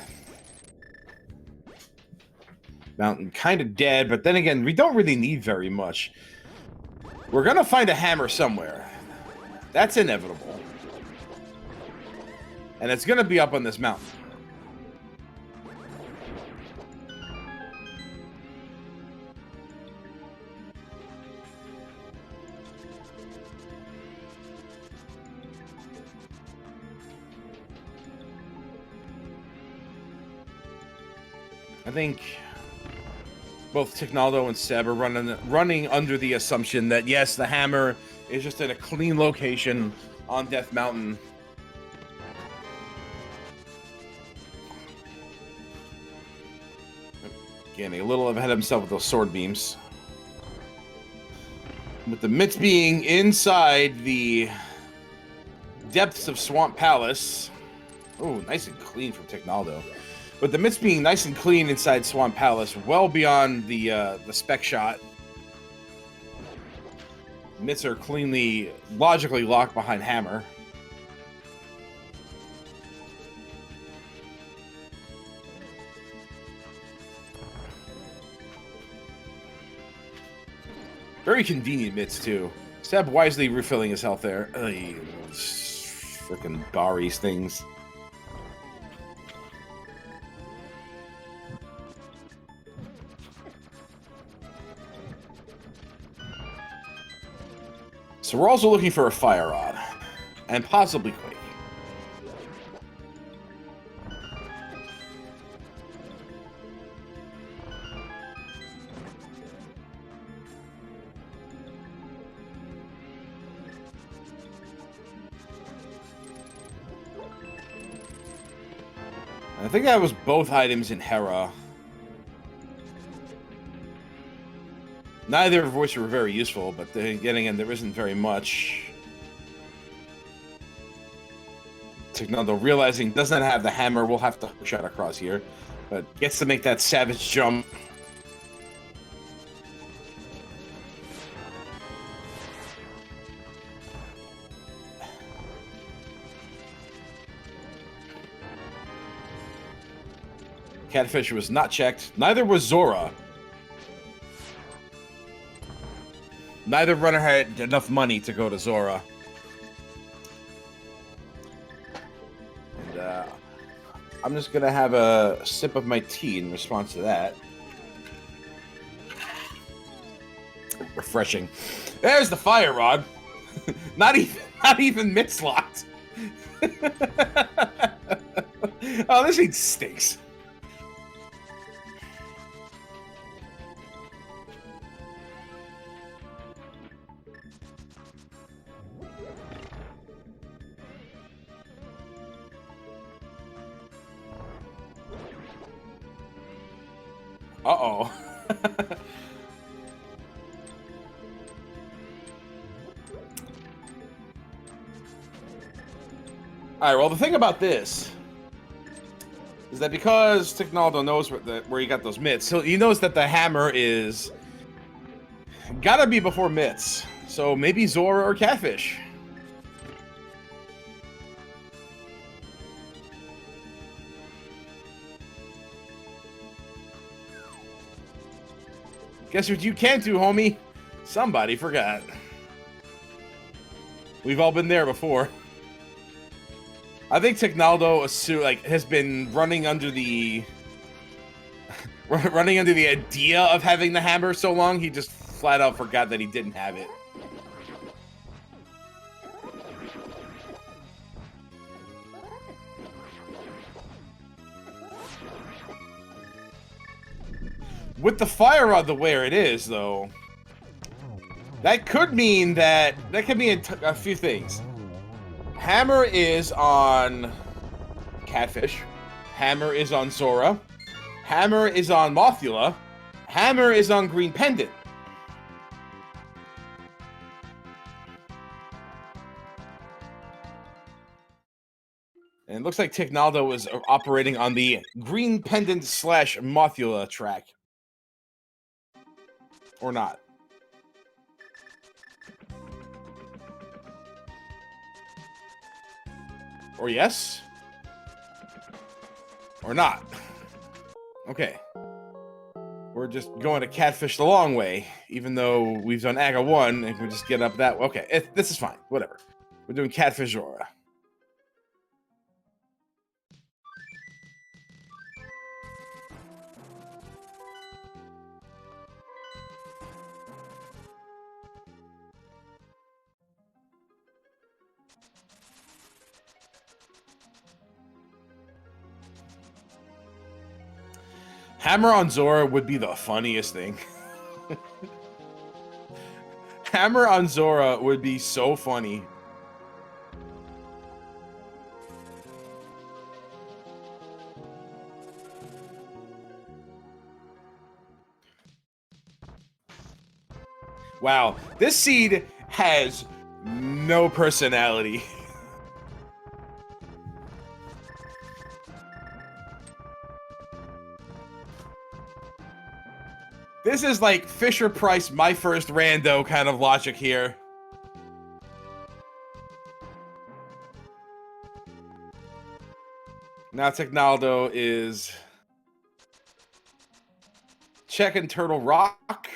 Mountain kind of dead, but then again, we don't really need very much. We're gonna find a hammer somewhere. That's inevitable. And it's gonna be up on this mountain. I think both Ticknaldo and Seb are running under the assumption that, yes, the hammer is just in a clean location on Death Mountain. Getting a little ahead of himself with those sword beams. With the mitts being inside the depths of Swamp Palace. Oh, nice and clean from Ticknaldo. But the mitts being nice and clean inside Swamp Palace, well beyond the spec shot. Mitts are cleanly, logically locked behind hammer. Very convenient mitts, too. Seb wisely refilling his health there. Frickin' Bari's things. So we're also looking for a fire rod, and possibly Quake. I think that was both items in Hera. Neither of which were very useful, but getting in, there isn't very much. Ticknaldo realizing doesn't have the hammer, will have to shot across here, but gets to make that savage jump. Catfish was not checked. Neither was Zora. Neither runner had enough money to go to Zora. And I'm just going to have a sip of my tea in response to that. Refreshing. There's the fire rod. not even mitts locked. Oh, this thing stinks. Uh-oh. Alright, well, the thing about this is that because Ticknaldo knows where he got those mitts, so he knows that the hammer is gotta be before mitts. So maybe Zora or Catfish. Guess what you can't do, homie? Somebody forgot. We've all been there before. I think Ticknaldo has been running under the idea of having the hammer so long, he just flat out forgot that he didn't have it. With the fire rod the way it is, though, That could mean that could mean a few things. Hammer is on Catfish. Hammer is on Zora. Hammer is on Mothula. Hammer is on Green Pendant. And it looks like Ticknaldo is operating on the Green Pendant / Mothula track. Or not. Or yes? Or not. Okay. We're just going to Catfish the long way, even though we've done Aga 1 and we just get up that way. Okay, this is fine. Whatever. We're doing Catfish Zora. Hammer on Zora would be the funniest thing. Hammer on Zora would be so funny. Wow, this seed has no personality. This is like Fisher-Price, my first rando kind of logic here. Now Ticknaldo is checking Turtle Rock.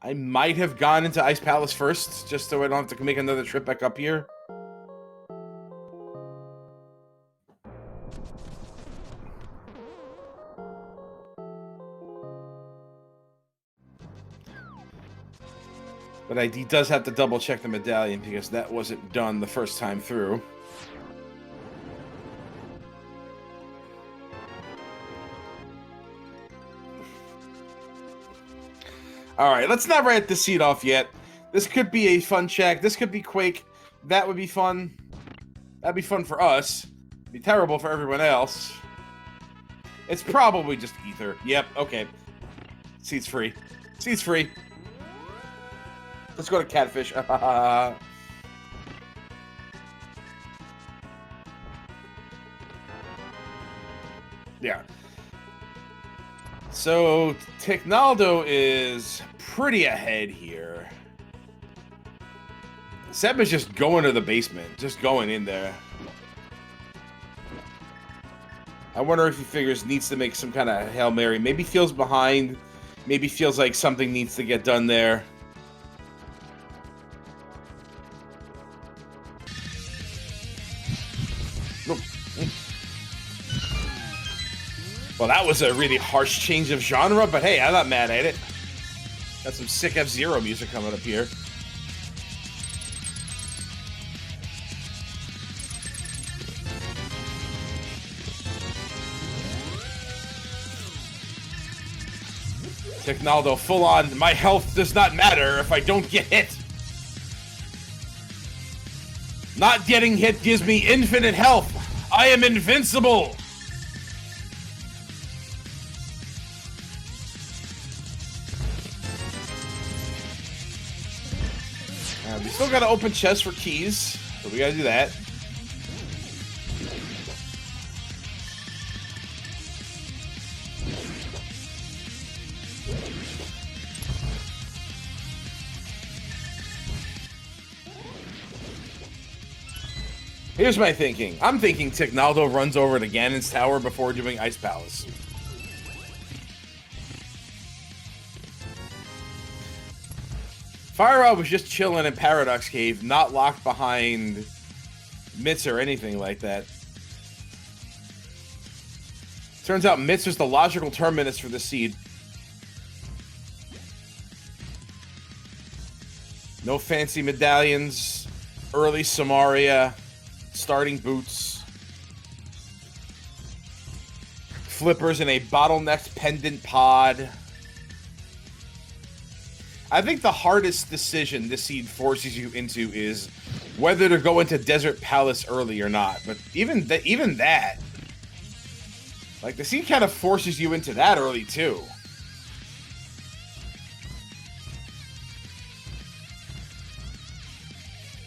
I might have gone into Ice Palace first, just so I don't have to make another trip back up here. But he does have to double check the medallion because that wasn't done the first time through. Alright, let's not write the seed off yet. This could be a fun check. This could be Quake. That would be fun. That'd be fun for us. It'd be terrible for everyone else. It's probably just Ether. Yep, okay. Seed's free. Seed's free. Let's go to Catfish. Yeah. So, Ticknaldo is pretty ahead here. Seb is just going to the basement. Just going in there. I wonder if he figures needs to make some kind of Hail Mary. Maybe feels behind. Maybe feels like something needs to get done there. Well, that was a really harsh change of genre, but hey, I'm not mad at it. Got some sick F-Zero music coming up here. Ticknaldo full on, my health does not matter if I don't get hit. Not getting hit gives me infinite health. I am invincible. We still got to open chests for keys, so we got to do that. Here's my thinking. I'm thinking Ticknaldo runs over to Ganon's tower before doing Ice Palace. Fire Rod was just chilling in Paradox Cave, not locked behind Mitz or anything like that. Turns out Mitz was the logical terminus for the seed. No fancy medallions, early Samaria, starting boots, flippers in a bottlenecked pendant pod. I think the hardest decision this seed forces you into is whether to go into Desert Palace early or not. But even that, like, the seed kind of forces you into that early too.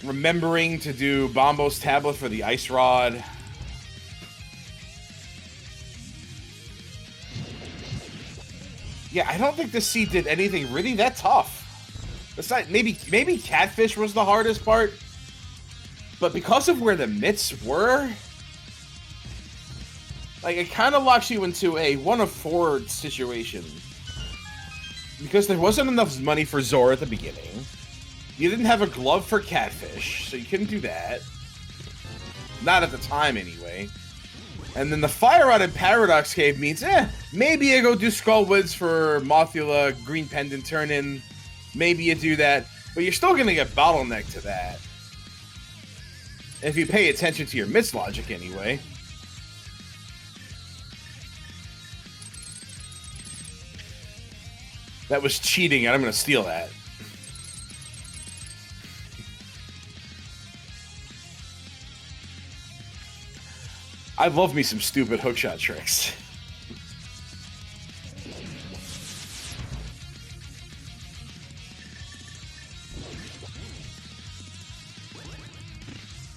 Remembering to do Bombo's tablet for the Ice Rod. Yeah, I don't think the seed did anything really that tough. Besides, maybe Catfish was the hardest part, but because of where the mitts were, like, it kind of locks you into a 1 of 4 situation. Because there wasn't enough money for Zora at the beginning. You didn't have a glove for Catfish, so you couldn't do that. Not at the time, anyway. And then the Fire Rod in Paradox Cave means, maybe you go do Skullwoods for Mothula, Green Pendant Turn-In. Maybe you do that, but you're still going to get bottlenecked to that. If you pay attention to your mitts logic, anyway. That was cheating, and I'm going to steal that. I love me some stupid hookshot tricks.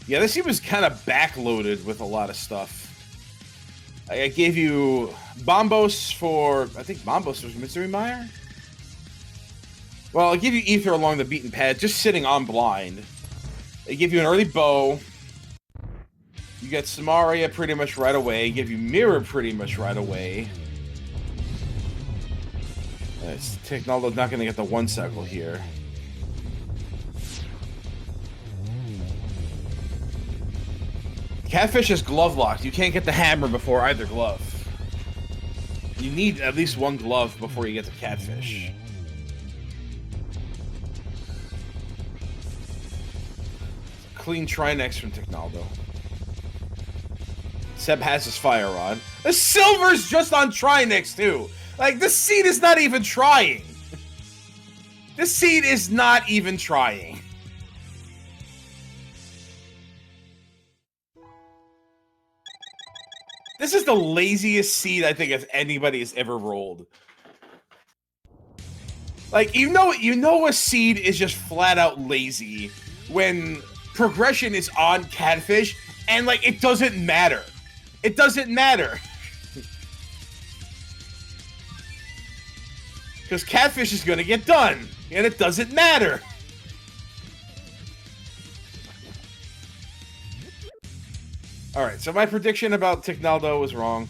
Yeah, this seed was kind of backloaded with a lot of stuff. I gave you Bombos for... I think Bombos was Mystery Mire? Well, I'll give you Ether along the beaten path, just sitting on blind. I give you an early bow. You get Samaria pretty much right away. Give you Mirror pretty much right away. Ticknaldo's not going to get the 1 cycle here. Catfish is glove locked. You can't get the hammer before either glove. You need at least 1 glove before you get to Catfish. Clean Trinex from Ticknaldo. Seb has his Fire Rod. The silver's just on Trinex, too. Like, this seed is not even trying. This seed is not even trying. This is the laziest seed I think anybody has ever rolled. Like, you know a seed is just flat out lazy when progression is on Catfish and, like, it doesn't matter. It doesn't matter. Because Catfish is going to get done, and it doesn't matter. Alright, so my prediction about Ticknaldo was wrong.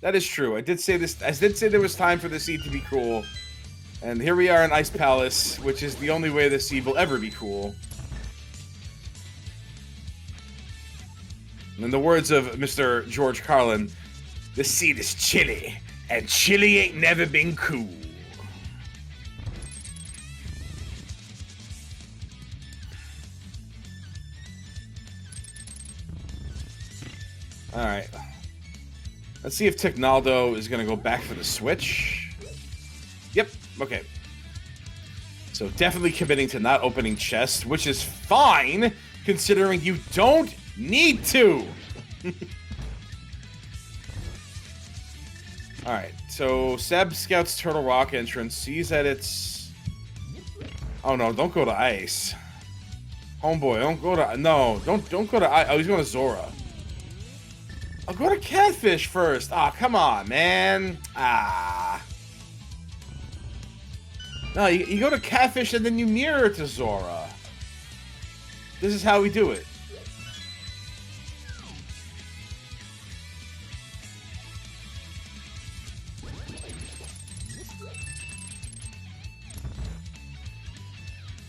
That is true. I did say there was time for the seed to be cool. And here we are in Ice Palace, which is the only way the seed will ever be cool. In the words of Mr. George Carlin, the seed is chilly, and chilly ain't never been cool. Alright. Let's see if Ticknaldo is going to go back for the switch. Yep, okay. So definitely committing to not opening chest, which is fine, considering you don't need to. Alright, so Seb scouts Turtle Rock entrance, sees that it's... Oh no, don't go to Ice. Homeboy, don't go to... No, don't go to Ice. Oh, he's going to Zora. I'll go to Catfish first. Ah, come on, man. Ah. No, you go to Catfish and then you mirror to Zora. This is how we do it.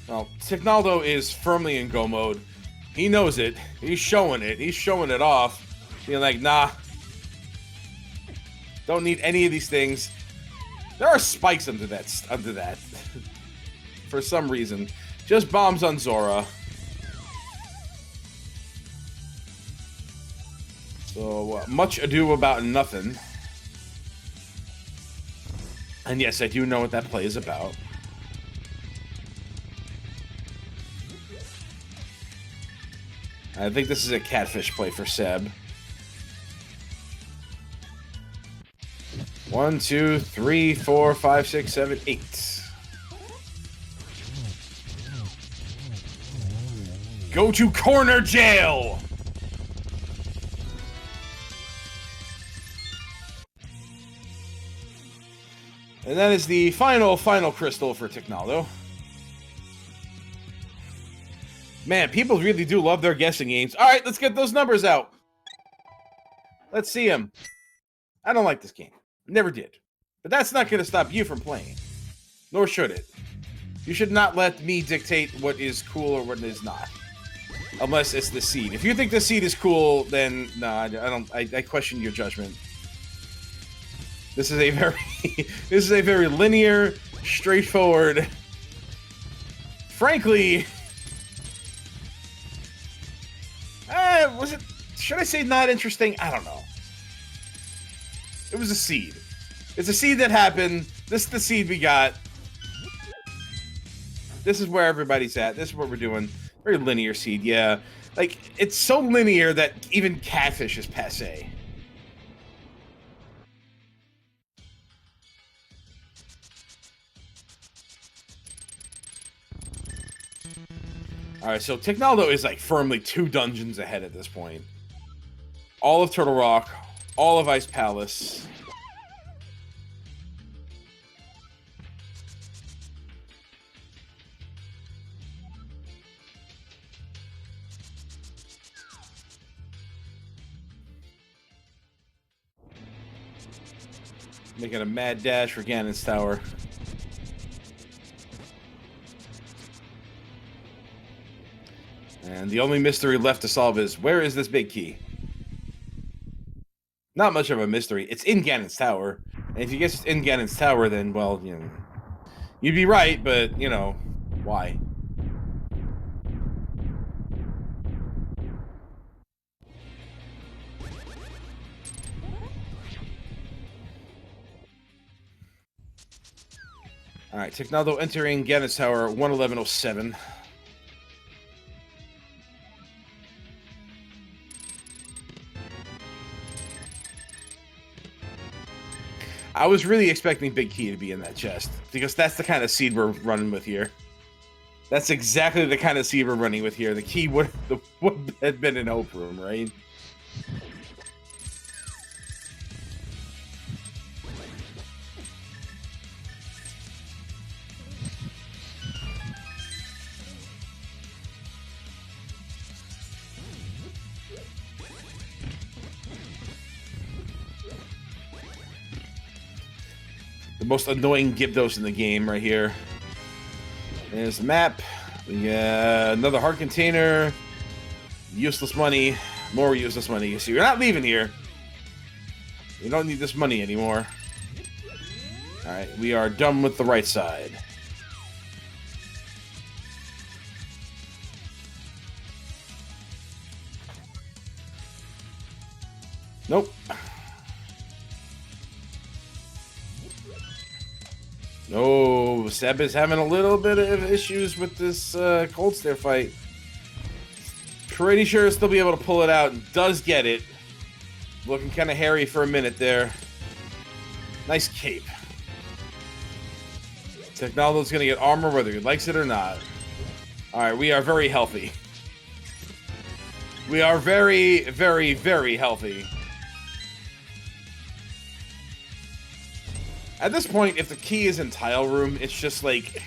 Well, Ticknaldo is firmly in go mode. He knows it. He's showing it. He's showing it off. Being like, nah. Don't need any of these things. There are spikes under that. For some reason. Just bombs on Zora. So, much ado about nothing. And yes, I do know what that play is about. I think this is a catfish play for Seb. 1, 2, 3, 4, 5, 6, 7, 8. Go to corner jail! And that is the final crystal for Ticknaldo. Man, people really do love their guessing games. All right, let's get those numbers out. Let's see them. I don't like this game. Never did. But that's not going to stop you from playing. Nor should it. You should not let me dictate what is cool or what is not. Unless it's the seed. If you think the seed is cool, then no, I don't. I question your judgment. This is a very linear, straightforward. Frankly, was it? Should I say not interesting? I don't know. It was a seed. It's a seed that happened. This is the seed we got. This is where everybody's at. This is what we're doing. Very linear seed, yeah. Like, it's so linear that even catfish is passé. Alright, so Ticknaldo is like firmly 2 dungeons ahead at this point. All of Turtle Rock, all of Ice Palace. Making a mad dash for Ganon's Tower. And the only mystery left to solve is, where is this big key? Not much of a mystery. It's in Ganon's Tower. And if you guess it's in Ganon's Tower, then, well, you know, you'd be right, but, you know, why? Alright, Ticknaldo entering Ganon's Tower, 111.07. I was really expecting Big Key to be in that chest, because that's the kind of seed we're running with here. That's exactly the kind of seed we're running with here. The key would have been in Hope Room, right? The most annoying Gyptos in the game right here. There's the map. We got another heart container. Useless money. More useless money. So you're not leaving here. You don't need this money anymore. Alright, we are done with the right side. Nope. No, Seb is having a little bit of issues with this Cold Stare fight. Pretty sure he'll still be able to pull it out, and does get it. Looking kind of hairy for a minute there. Nice cape. Ticknaldo's going to get armor whether he likes it or not. Alright, we are very healthy. We are very, very, very healthy. At this point, if the key is in Tile Room, it's just like...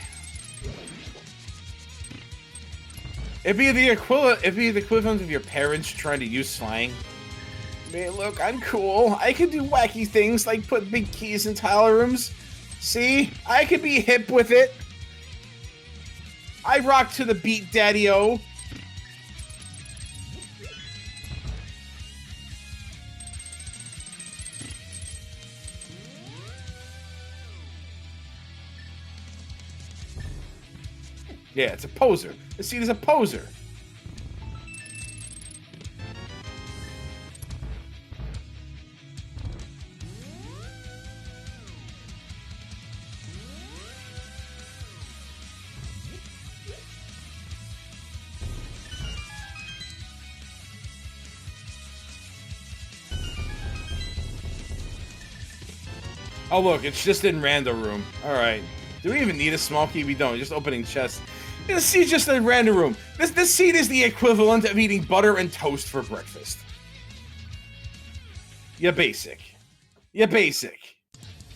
It'd be the equivalent of your parents trying to use slang. Hey, look, I'm cool. I can do wacky things like put big keys in Tile Rooms. See? I can be hip with it. I rock to the beat, Daddy-O. Yeah, it's a poser. The seed is a poser. Oh, look, it's just in random room. All right. Do we even need a small key? We don't. Just opening chests. This seat's just in random room. This seat is the equivalent of eating butter and toast for breakfast. You're basic. You're basic.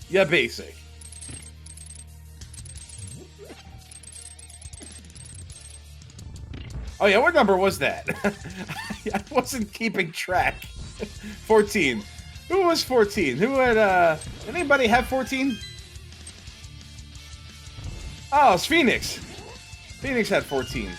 You're basic. Oh, yeah, what number was that? I wasn't keeping track. 14. Who was 14? Who had, anybody have 14? Oh, it's Phoenix. Phoenix had 14.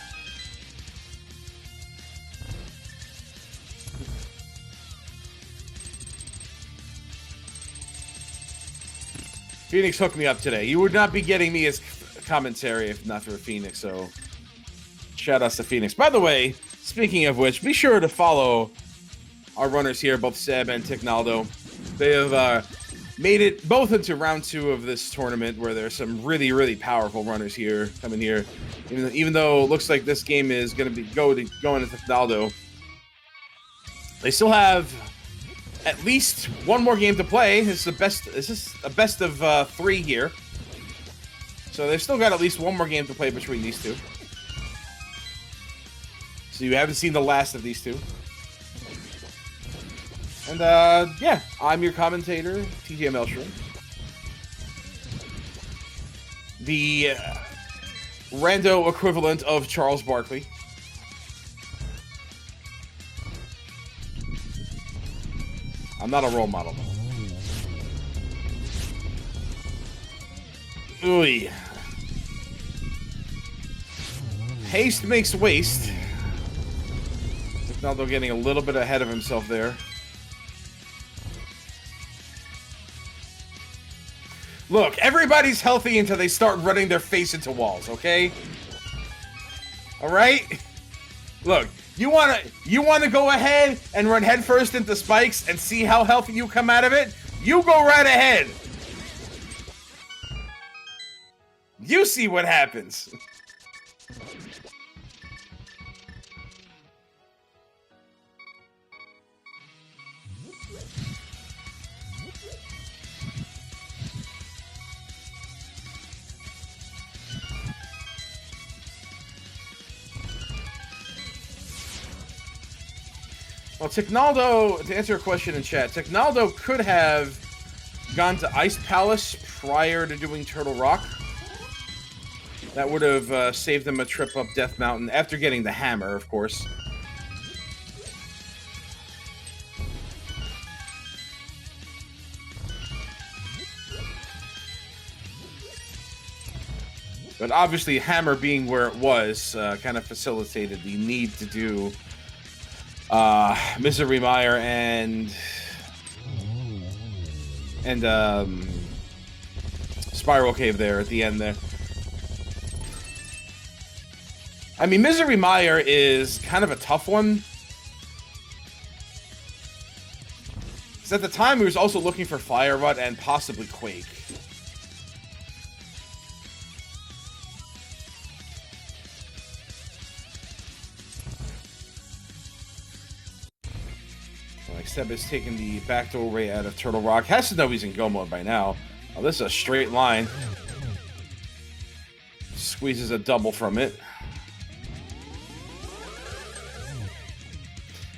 Phoenix hooked me up today. You would not be getting me as commentary if not for Phoenix, so shout outs to Phoenix. By the way, speaking of which, be sure to follow our runners here, both Seb and Ticknaldo. They have made it both into round 2 of this tournament, where there's some really, really powerful runners here coming here. Even though it looks like this game is going to be going to Ticknaldo, they still have at least one more game to play. This is a best of 3 here, so they've still got at least one more game to play between these two. So you haven't seen the last of these two. And, yeah, I'm your commentator, TJ Melshram. The rando equivalent of Charles Barkley. I'm not a role model. Ooh. Haste makes waste. Ticknaldo getting a little bit ahead of himself there. Look, everybody's healthy until they start running their face into walls, okay? Alright? Look, you wanna go ahead and run headfirst into spikes and see how healthy you come out of it? You go right ahead. You see what happens. Well, Ticknaldo, to answer your question in chat, Ticknaldo could have gone to Ice Palace prior to doing Turtle Rock. That would have saved him a trip up Death Mountain, after getting the hammer, of course. But obviously, hammer being where it was kind of facilitated the need to do Misery Mire and Spiral Cave there at the end there. I mean, Misery Mire is kind of a tough one. Because at the time, we was also looking for Fire Rod and possibly Quake. Seb is taking the backdoor way out of Turtle Rock. Has to know he's in go mode by now. Oh, this is a straight line. Squeezes a double from it.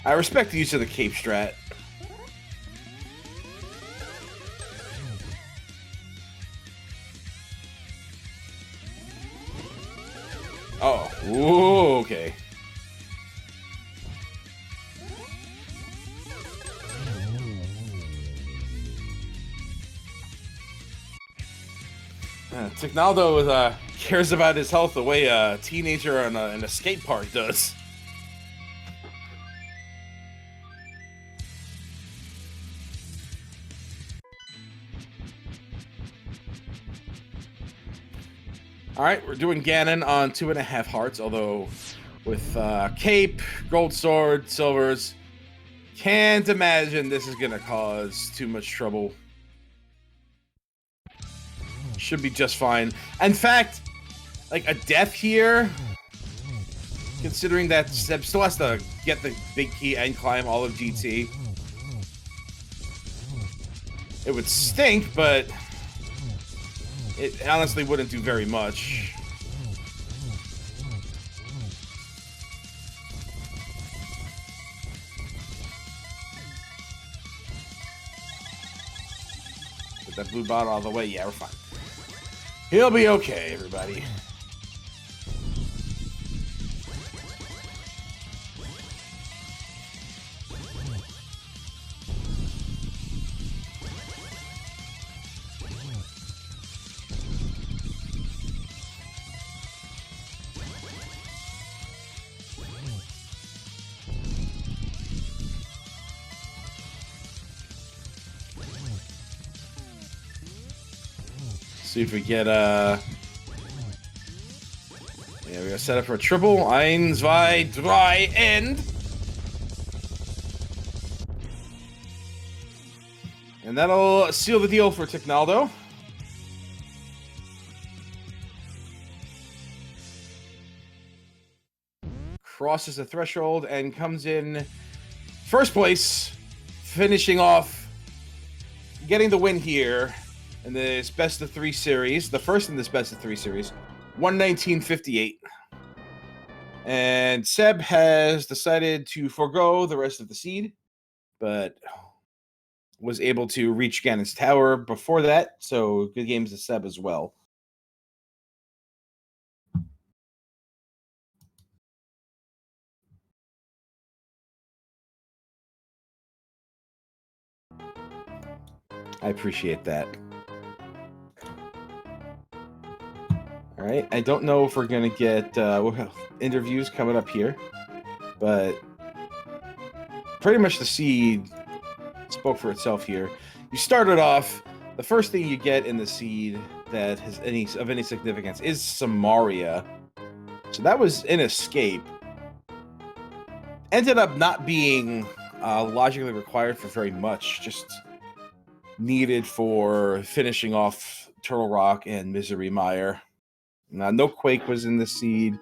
I respect the use of the cape strat. Oh, ooh, okay. Ticknaldo cares about his health the way a teenager in a skate park does. Alright, we're doing Ganon on 2.5 hearts, although with cape, gold sword, silvers, can't imagine this is gonna cause too much trouble. Should be just fine. In fact, like a death here, considering that Seb still has to get the big key and climb all of GT. It would stink, but It honestly wouldn't do very much. Put that blue bottle out of the way. Yeah, we're fine. He'll be okay, everybody. See if we get yeah, we gotta set up for a triple. 1, 2, 3, end. And that'll seal the deal for Ticknaldo. Crosses the threshold and comes in first place, finishing off, getting the win here in this best of 3 series, the first in this best of 3 series, 119.58. And Seb has decided to forego the rest of the seed, but was able to reach Ganon's Tower before that, so good games to Seb as well. I appreciate that. All right, I don't know if we're going to get we'll have interviews coming up here, but pretty much the seed spoke for itself here. You started off, the first thing you get in the seed that has any significance is Samaria. So that was an escape. Ended up not being logically required for very much, just needed for finishing off Turtle Rock and Misery Mire. No Quake was in the seed.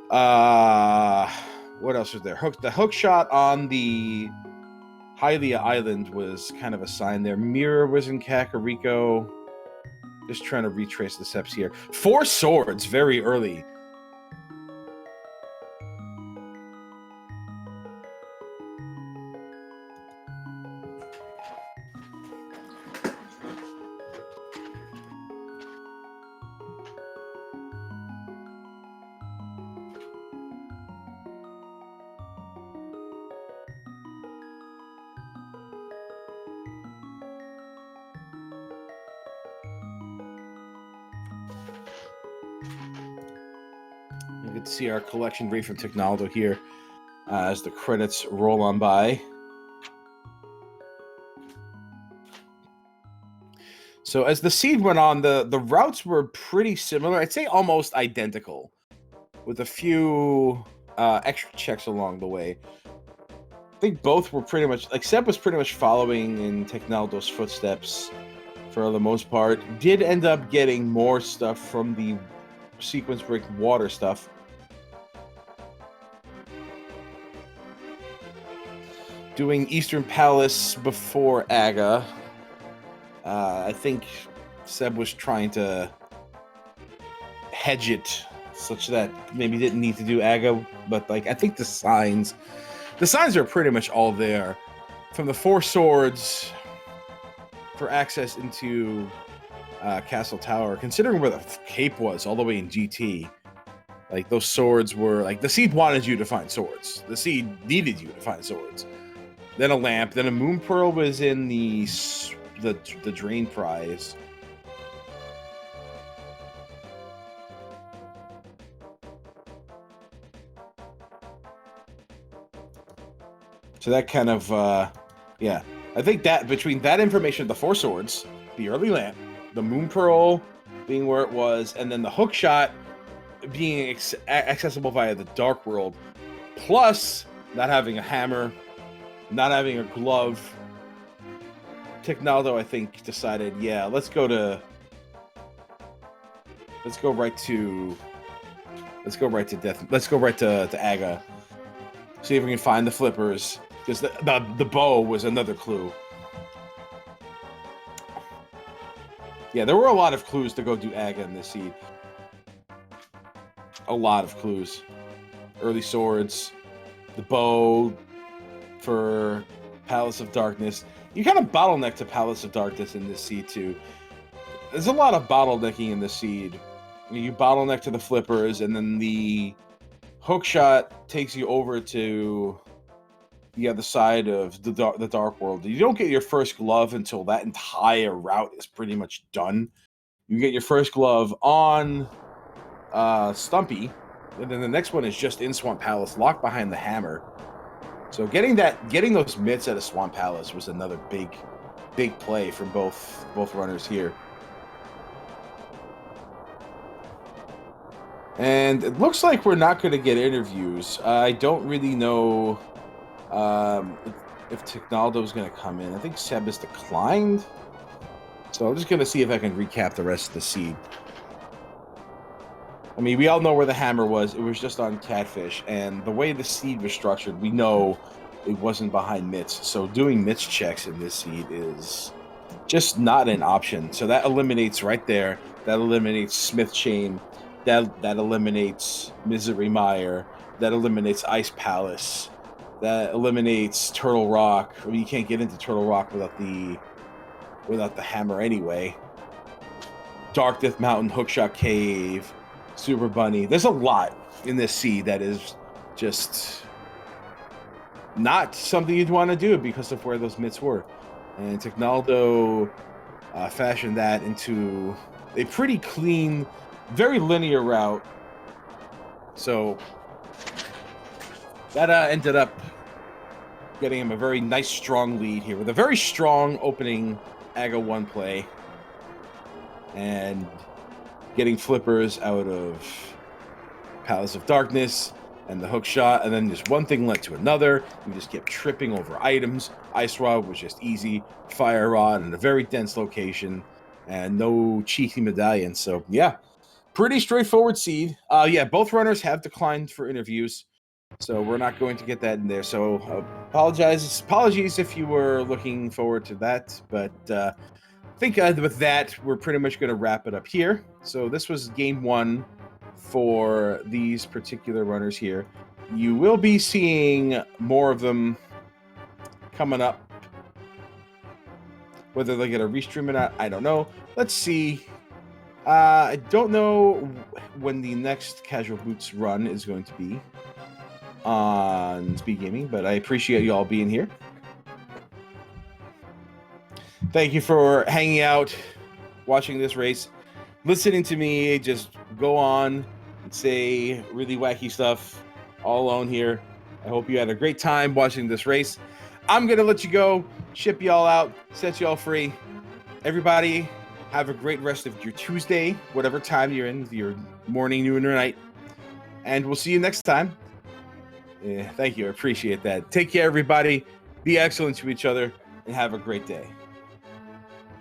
What else was there? The hook shot on the Hylia Island was kind of a sign there. Mirror was in Kakariko. Just trying to retrace the steps here. 4 swords very early. You get to see our collection rate from Ticknaldo here as the credits roll on by. So as the seed went on, the routes were pretty similar. I'd say almost identical, with a few extra checks along the way. I think both were pretty much, like Seb was pretty much following in Ticknaldo's footsteps for the most part. Did end up getting more stuff from the sequence break water stuff. Doing Eastern Palace before Aga. I think Seb was trying to hedge it such that maybe didn't need to do Aga, but like I think the signs are pretty much all there. From the 4 swords for access into Castle Tower, considering where the cape was all the way in GT, like those swords were like the seed wanted you to find swords. The seed needed you to find swords. Then a lamp, then a moon pearl was in the drain prize. So that kind of yeah, I think that between that information, the 4 swords, the early lamp, the moon pearl being where it was, and then the hook shot being accessible via the dark world, plus not having a hammer, not having a glove, Ticknaldo, I think, decided, yeah, let's go right to Aga. See if we can find the flippers, because the bow was another clue. Yeah, there were a lot of clues to go do Aga in this seed. A lot of clues. Early swords, the bow for Palace of Darkness. You kind of bottleneck to Palace of Darkness in this seed too. There's a lot of bottlenecking in the seed. You bottleneck to the flippers, and then the hook shot takes you over to the other side of the dark world. You don't get your first glove until that entire route is pretty much done. You get your first glove on Stumpy, and then the next one is just in Swamp Palace, locked behind the hammer. So getting those mitts at a Swamp Palace was another big play for both runners here. And it looks like we're not going to get interviews. I don't really know if Ticknaldo is going to come in. I think Seb has declined. So I'm just going to see if I can recap the rest of the seed. I mean, we all know where the hammer was. It was just on Catfish. And the way the seed was structured, we know it wasn't behind mitts. So doing mitts checks in this seed is just not an option. So that eliminates right there. That eliminates Smith Chain. That eliminates Misery Mire. That eliminates Ice Palace. That eliminates Turtle Rock. I mean, you can't get into Turtle Rock without the hammer anyway. Dark Death Mountain, Hookshot Cave, Super Bunny. There's a lot in this seed that is just not something you'd want to do because of where those mitts were. And Ticknaldo fashioned that into a pretty clean, very linear route. So that ended up getting him a very nice, strong lead here with a very strong opening Aga 1 play. And getting flippers out of Palace of Darkness and the hook shot, and then just one thing led to another. You just kept tripping over items. Ice Rod was just easy. Fire Rod in a very dense location, and no cheeky medallions. So yeah, pretty straightforward seed. Yeah, both runners have declined for interviews, so we're not going to get that in there. So apologies if you were looking forward to that, but I think with that, we're pretty much going to wrap it up here. So this was game 1 for these particular runners here. You will be seeing more of them coming up. Whether they get a restream or not, I don't know. Let's see. I don't know when the next Casual Boots run is going to be on SpeedGaming, but I appreciate you all being here. Thank you for hanging out, watching this race, listening to me just go on and say really wacky stuff all alone here. I hope you had a great time watching this race. I'm going to let you go, ship you all out, set you all free. Everybody, have a great rest of your Tuesday, whatever time you're in, your morning, noon, or night. And we'll see you next time. Yeah, thank you. I appreciate that. Take care, everybody. Be excellent to each other, and have a great day.